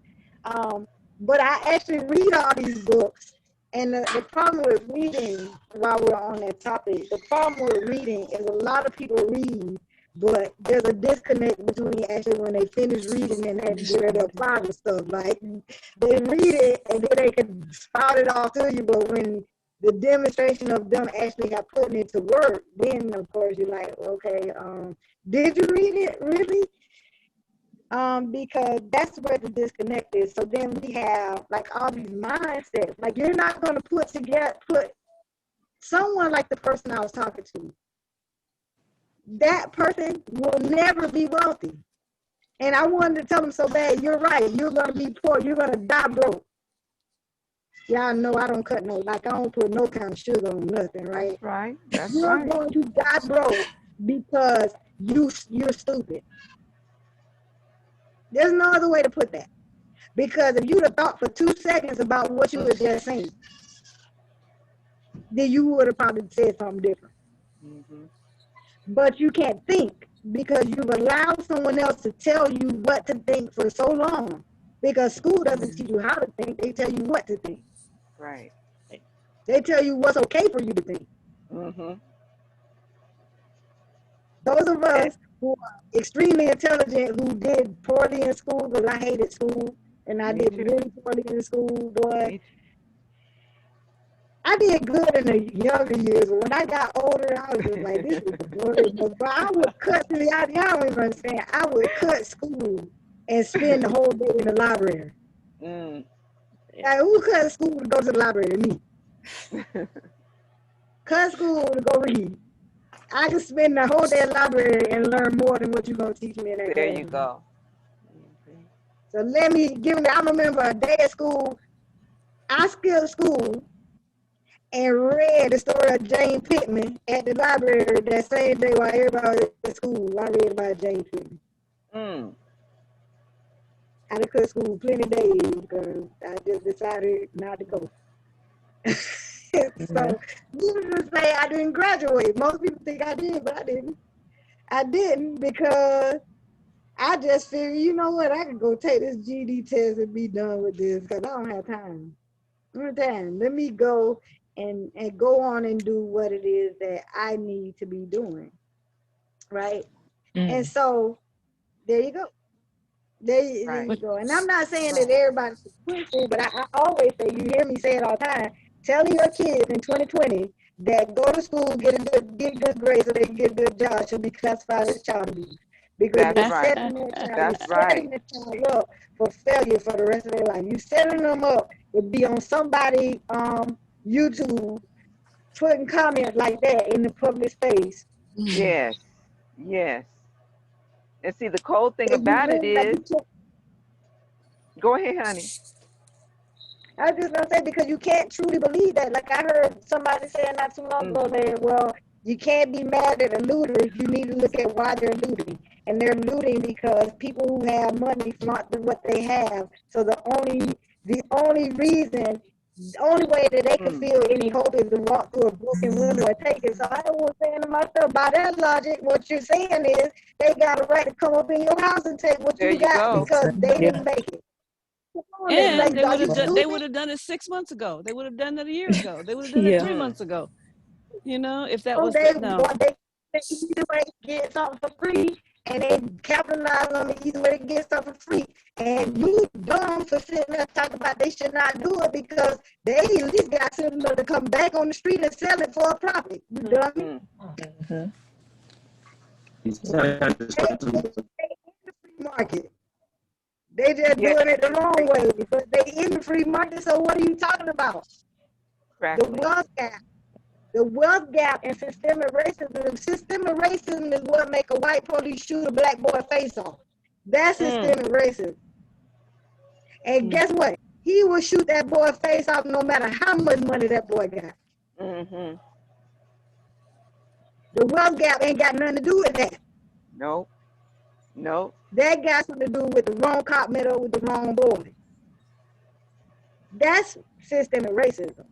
But I actually read all these books. And the problem with reading, while we're on that topic, the problem with reading is a lot of people read, but there's a disconnect between actually when they finish reading and they get ready to apply the stuff. Like, they read it and then they can spout it off to you, but when the demonstration of them actually have put it into work, then of course you're like, okay, did you read it really? Because that's where the disconnect is. So then we have like all these mindsets. Like you're not going to put someone like the person I was talking to. That person will never be wealthy. And I wanted to tell them so bad, you're right. You're going to be poor. You're going to die broke. Y'all know I don't cut no, like I don't put no kind of sugar on nothing, right? That's right. That's You're right. going to die broke because you're stupid. There's no other way to put that. Because if you'd have thought for 2 seconds about what you were just saying, then you would have probably said something different. Mm-hmm. But you can't think because you've allowed someone else to tell you what to think for so long. Because school doesn't teach you how to think, they tell you what to think. Right. They tell you what's okay for you to think. Mm-hmm. Those of us who are extremely intelligent, who did poorly in school, because I hated school, and I did really poorly in school, boy. I did good in the younger years, but when I got older, I was just like, this is boring. But I would cut, y'all don't even understand, I would cut school and spend the whole day in the library. Like, who cut school to go to the library? Me. Cut school to go read. I can spend the whole day in the library and learn more than what you're going to teach me in that There class. you go. So I remember a day at school, I skipped school and read the story of Jane Pittman at the library that same day while everybody was at school. I read about Jane Pittman. I done cut school plenty of days because I just decided not to go. So, needless to say, I didn't graduate. Most people think I did, but I didn't. I didn't because I just figured, you know what, I can go take this GED test and be done with this because I don't have time. Let me go and go on and do what it is that I need to be doing, right? And so, there you go. There you go. And I'm not saying that everybody should quit school, but I always say, you hear me say it all the time, telling your kids in 2020 that go to school, get good grades so they can get a good job should be classified as child abuse. Because you're setting that child up for failure for the rest of their life. You're setting them up to be on somebody YouTube putting comments like that in the public space. Yes. Yes. And see, the cold thing about it is, go ahead, honey. I was just gonna say, because you can't truly believe that. Like I heard somebody saying not too long ago that, well, you can't be mad at a looter. You need to look at why they're looting. And they're looting because people who have money flaunt what they have. So the only way that they can feel any hope is to walk through a broken window and take it. So I was saying to myself, by that logic, what you're saying is they got a right to come up in your house and take what you got because they didn't make it. And they would have done it 6 months ago. They would have done it a year ago. They would have done it 3 months ago. You know, if that was they easy way to get something for free, and they capitalize on the easy way to get something for free. And you dumb for sitting there talking about they should not do it because they at least got something to come back on the street and sell it for a profit. You dummy. Market. They just doing it the wrong way, but they in the free market. So what are you talking about? The wealth gap and systemic racism. Systemic racism is what make a white police shoot a black boy face off. That's systemic racism. And guess what? He will shoot that boy face off no matter how much money that boy got. The wealth gap ain't got nothing to do with that. Nope. That got something to do with the wrong cop met up with the wrong boy. That's systemic racism.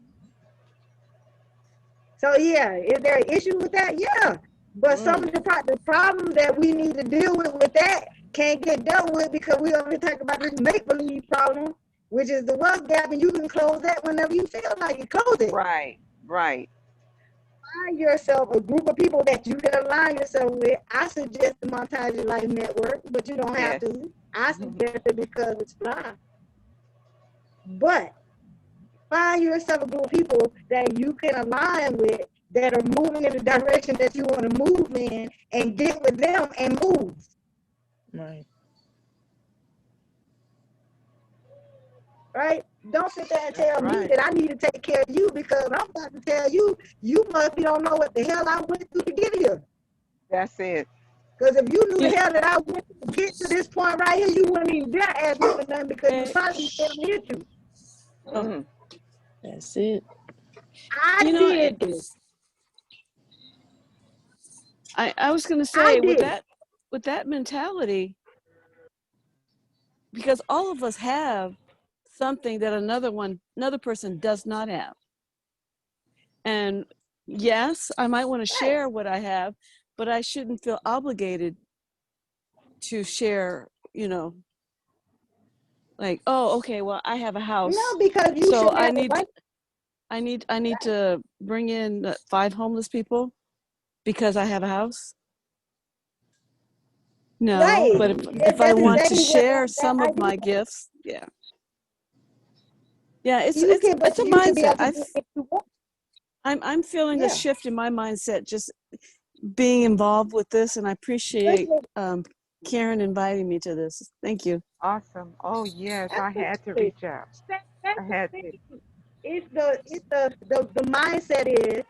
So yeah, is there an issue with that? Yeah. But some of the problem that we need to deal with that can't get dealt with because we only talk about this make-believe problem, which is the wealth gap, and you can close that whenever you feel like you close it. Right. Find yourself a group of people that you can align yourself with. I suggest the Monetize Your Life Network, but you don't have to. I suggest it because it's fine. But find find yourself a group of people that you can align with that are moving in the direction that you want to move in, and get with them and move. Right. Right? Don't sit there and tell me right. that I need to take care of you, because I'm about to tell you, you must be don't know what the hell I went through to get here. That's it. Because if you knew the hell that I went to get to this point right here, you wouldn't even dare ask me for nothing, because you probably still hit you. Mm. That's it. I did this. I was going to I say with did. that mentality, because all of us have something that another person does not have. And yes, I might want to share what I have, but I shouldn't feel obligated to share, like, oh, okay, well, I have a house. No, because you so should have the right. I need to bring in 5 homeless people because I have a house. No, Right. but if I That's want to exactly what share some I of my do. gifts, yeah, it's You can, it's but a you should be able mindset. to do what you want. I'm feeling a Yeah. shift in my mindset just being involved with this, and I appreciate Karen inviting me to this. Thank you. Awesome. Oh yes, I had to Absolutely. reach out. That's I the had to. thing. The mindset is,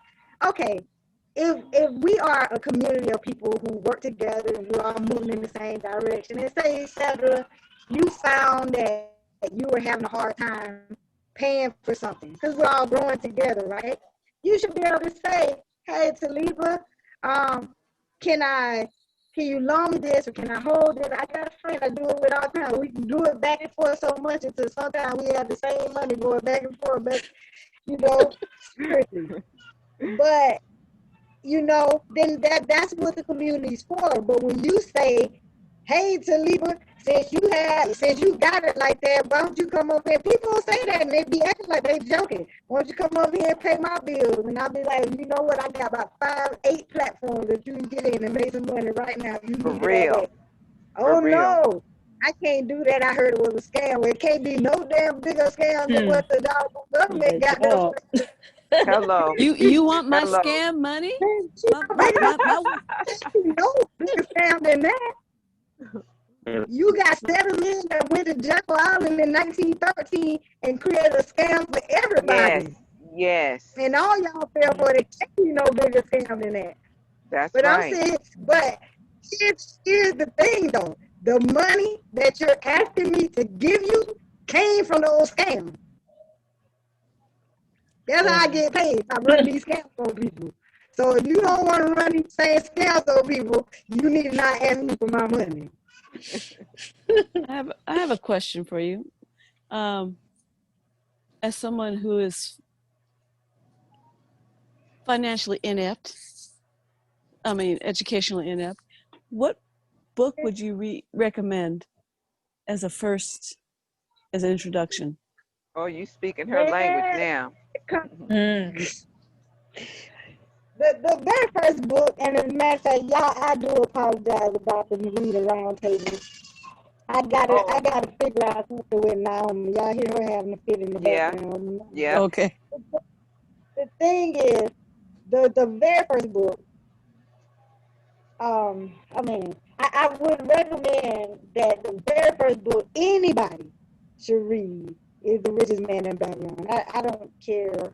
okay, if we are a community of people who work together and we're all moving in the same direction, and say, Sandra, you found that you were having a hard time paying for something, because we're all growing together, right? You should be able to say, hey, Taliba, can you loan me this, or can I hold it? I got a friend I do it with all the time. We can do it back and forth so much until sometimes we have the same money going back and forth, back, spiritually. But then that's what the community's for. But when you say, hey, Taliba, since you got it like that, why don't you come over here? People say that and they be acting like they joking. Why don't you come over here and pay my bills? And I'll be like, you know what? I got about 5, 8 platforms that you can get in and make some money right now if you For need real. it. Oh, For real. no. I can't do that. I heard it was a scam. It can't be no damn bigger scam than what the government got there. Hello. You want my Hello. scam money? Man, My no bigger scam than that. You got 7 men that went to Jekyll Island in 1913 and created a scam for everybody. Yes. And all y'all fell for it. Can't be no bigger scam than that. That's But right. I'm saying, but here's the thing though. The money that you're asking me to give you came from the old scam. That's how I get paid. I run these scams on people. So if you don't want to run these same scams on people, you need to not ask me for my money. I have a question for you. As someone who is financially inept, educationally inept, what book would you recommend as an introduction? Oh, you speaking her language now. The very first book, and as a matter of fact, y'all, I do apologize about the read around table. I gotta figure out something with Naomi. Y'all hear her having a fit in the background. Yeah. Okay. The thing is, the very first book, I would recommend that the very first book anybody should read is The Richest Man in Babylon. I don't care.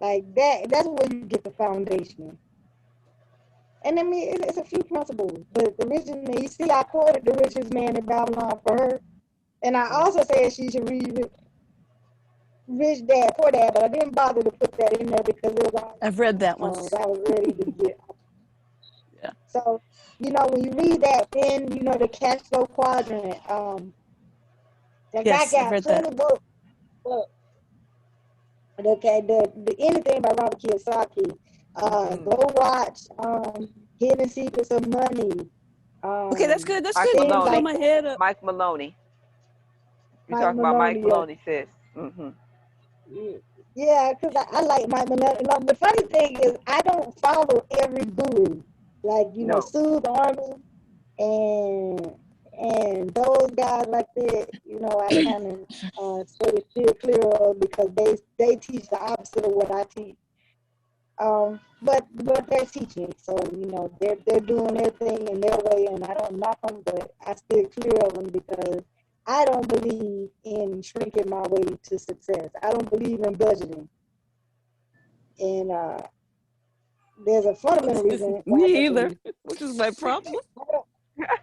Like that's where you get the foundation. And I mean, it's a few principles, but the richest man, you see, I quoted The Richest Man in Babylon for her. And I also said she should read Rich Dad, Poor Dad, but I didn't bother to put that in there because it was I've read that one. I was ready to get. Yeah. So, when you read that, then, the cash flow quadrant, Yes, guy I've got read plenty that. books. Okay, the anything by Robert Kiyosaki. Go watch Hidden Secrets of Money. Okay, that's good. That's Mike good. You Maloney. fill my head up. Mike Maloney. You're Mike talking about Mike Maloney, Maloney, sis. Mm-hmm. Yeah, because I like Mike Maloney. No, the funny thing is, I don't follow every guru. Like, No. Sue the Army and And those guys like that, you know, I kind of steer clear of, because they teach the opposite of what I teach. But they're teaching, so you know they're doing their thing in their way, and I don't knock them, but I steer clear of them because I don't believe in shrinking my way to success. I don't believe in budgeting, and there's a fundamental reason why I Me don't either, believe. which is my problem.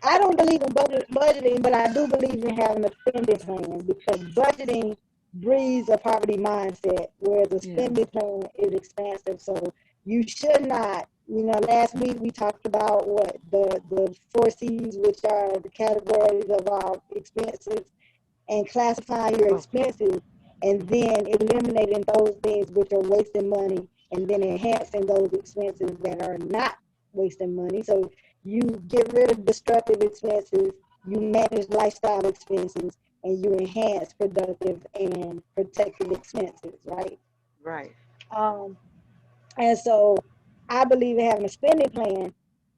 I don't believe in budgeting, but I do believe in having a spending plan, because budgeting breeds a poverty mindset, whereas a spending plan is expansive. So you should not, you know, last week we talked about what the 4C's, which are the categories of our expenses, and classifying your expenses, and then eliminating those things which are wasting money, and then enhancing those expenses that are not wasting money. So you get rid of destructive expenses, you manage lifestyle expenses, and you enhance productive and protective expenses, right? Right. And so I believe in having a spending plan.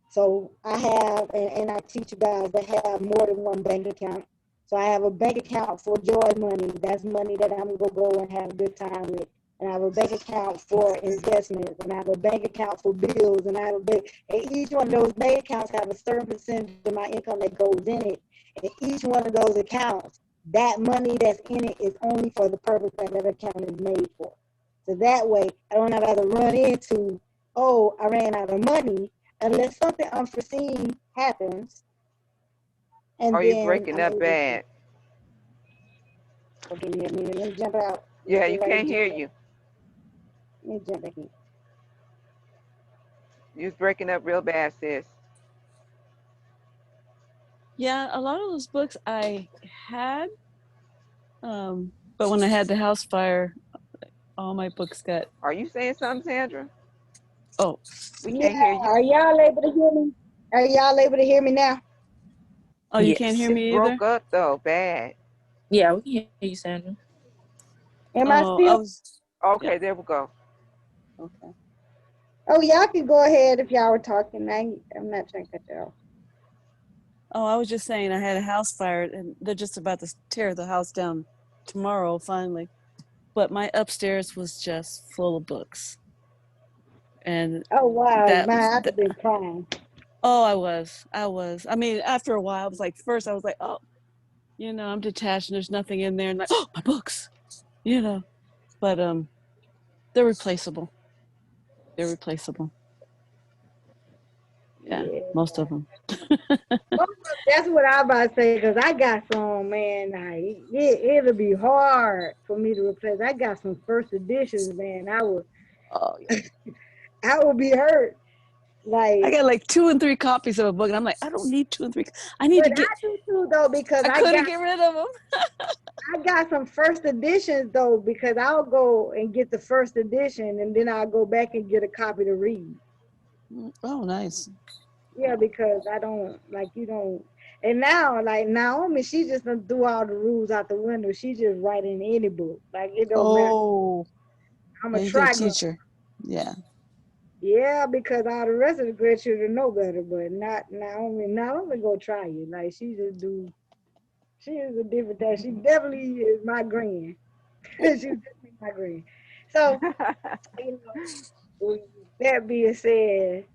So I have, and I teach you guys to have more than one bank account. So I have a bank account for joy money. That's money that I'm going to go and have a good time with. And I have a bank account for investments. And I have a bank account for bills. And I have a bank, and each one of those bank accounts have a certain percentage of my income that goes in it. And each one of those accounts, that money that's in it is only for the purpose that that account is made for. So that way, I don't have to run into, oh, I ran out of money, unless something unforeseen happens. And Are then you breaking up bad? Okay, let me jump out. Yeah, you can't hear you. Let me jump back in. You're breaking up real bad, sis. Yeah, a lot of those books I had, but when I had the house fire, all my books got. Are you saying something, Sandra? Oh, we can't hear you. Are y'all able to hear me? Are y'all able to hear me now? Oh, you can't hear me either? Broke up though, bad. Yeah, we can hear you, Sandra. Am I still? Okay, yeah. there we go. Okay. Oh, y'all can go ahead if y'all were talking. I'm not trying to cut you off. Oh, I was just saying I had a house fire, and they're just about to tear the house down tomorrow, finally. But my upstairs was just full of books. And oh wow, that man, I've been crying. Oh, I was. I mean, after a while, I was like, first I was like, oh, you know, I'm detached and there's nothing in there, and like, oh, my books, you know. But they're replaceable. They're replaceable. Yeah, most of them. That's what I about to say, because I got some, man, it'll be hard for me to replace. I got some first editions, man. I would be hurt. Like, I got like 2 and 3 copies of a book, and I'm like, I don't need 2 and 3. I need to get. I do too, though, because I couldn't get rid of them. I got some first editions, though, because I'll go and get the first edition, and then I'll go back and get a copy to read. Oh, nice. Yeah, because I don't, like, you don't. And now, like, Naomi, she just threw all the rules out the window. She just writing any book. Like, it don't matter. I'm a try teacher. Yeah. Yeah, because all the rest of the grandchildren know better, but not Naomi. Naomi go try you. Like, she is a different type. She definitely is my grand. She's definitely my grand. So, you know, that being said,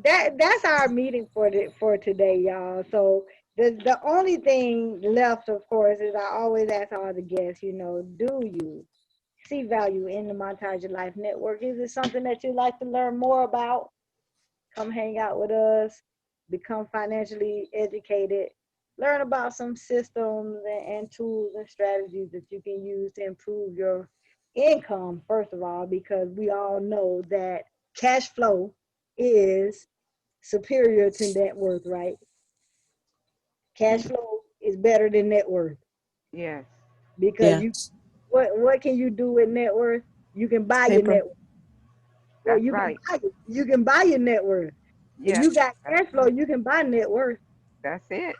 that's our meeting for today, y'all. So the only thing left, of course, is I always ask all the guests, you know, do you see value in the Monetize Your Life Network? Is it something that you'd like to learn more about? Come hang out with us, become financially educated, learn about some systems and tools and strategies that you can use to improve your income, first of all, because we all know that cash flow is superior to net worth, right? Cash flow is better than net worth. Yes. Because what can you do with net worth? You can buy your net worth. That's right. You can buy your net worth. Yes. If you got cash flow, you can buy net worth. That's it.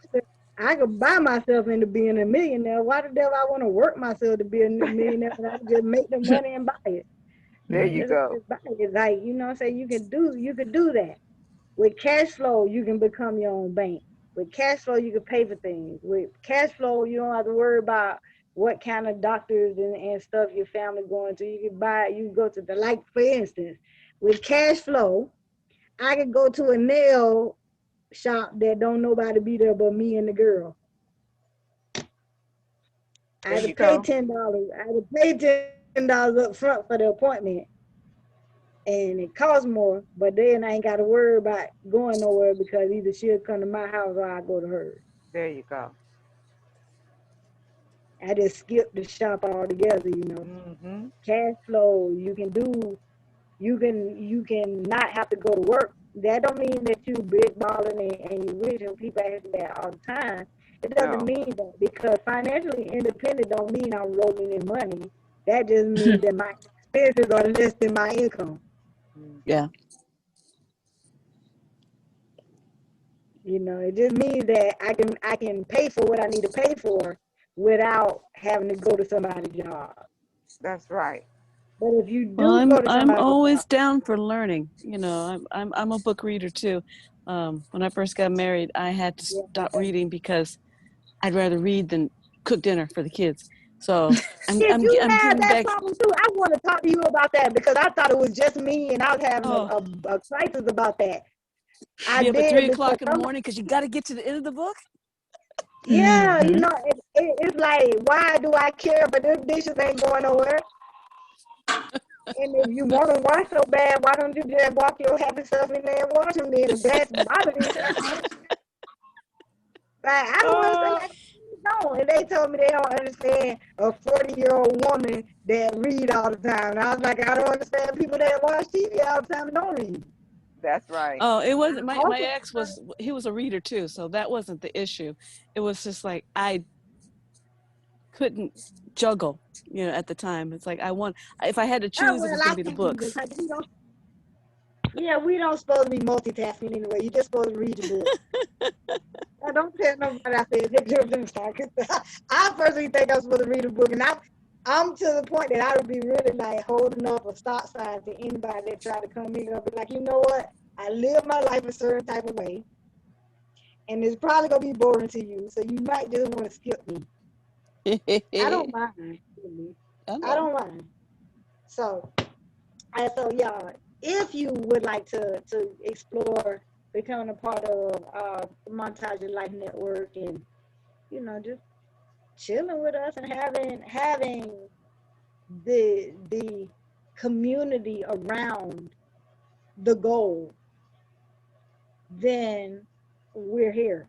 I could buy myself into being a millionaire. Why the devil I want to work myself to be a millionaire when I can just make the money and buy it? There you go. Buy it. Like, you know what I'm saying? You can do that. With cash flow, you can become your own bank. With cash flow, you can pay for things. With cash flow, you don't have to worry about what kind of doctors and stuff your family going to. You can go to like, for instance, with cash flow, I could go to a nail shop that don't nobody be there but me and the girl. I had to pay $10. I had to pay $10 up front for the appointment. And it costs more, but then I ain't got to worry about going nowhere because either she'll come to my house or I go to hers. There you go. I just skip the shop altogether, you know. Mm-hmm. Cash flow, you can not have to go to work. That don't mean that you big balling and you rich, and people ask that all the time. It doesn't mean that, because financially independent don't mean I'm rolling in money. That just means that my expenses are less than my income. Yeah. You know, it just means that I can pay for what I need to pay for without having to go to somebody's job. That's right. But if you do go to somebody's I'm always job, down for learning. You know, I'm a book reader too. When I first got married, I had to stop reading because I'd rather read than cook dinner for the kids. So I'm had getting that back. problem too, I want to talk to you about that, because I thought it was just me and I was having a crisis about that. But 3 o'clock in the morning because you got to get to the end of the book. Yeah, you know, it's like, why do I care? But those dishes ain't going nowhere. And if you want to wash so bad, why don't you just walk your happy self in there and wash them then? If that's bothering you so much. Like, I don't understand. No, and they told me they don't understand a 40-year-old woman that read all the time. And I was like, I don't understand people that watch TV all the time and don't read. That's right. Oh, it wasn't my ex he was a reader too, so that wasn't the issue. It was just like I couldn't juggle, you know, at the time. It's like if I had to choose, it was going to be the books. We don't supposed to be multitasking anyway. You're just supposed to read your book. Now, don't tell nobody I said take your business. I personally think I'm supposed to read a book, and I'm to the point that I would be really like holding up a stop sign to anybody that try to come in. I'll be like, you know what? I live my life a certain type of way, and it's probably gonna be boring to you, so you might just want to skip me. I don't mind. I don't mind. So yeah, if you would like to explore becoming a part of the Monetize Your Life Network, and you know, just chilling with us and having the community around the goal, then we're here.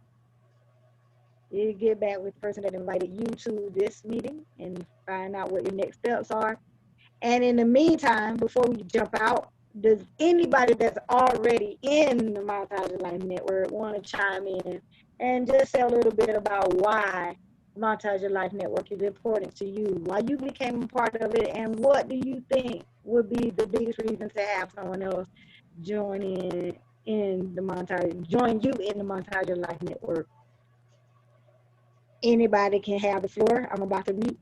You get back with the person that invited you to this meeting and find out what your next steps are. And in the meantime, before we jump out, does anybody that's already in the Monetize Your Life Network want to chime in and just say a little bit about why Monetize Your Life Network is important to you, why you became a part of it, and what do you think would be the biggest reason to have someone else join you in the Monetize Your Life Network? Anybody can have the floor. I'm about to mute.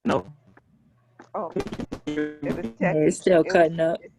No. Oh, It's still cutting up. It's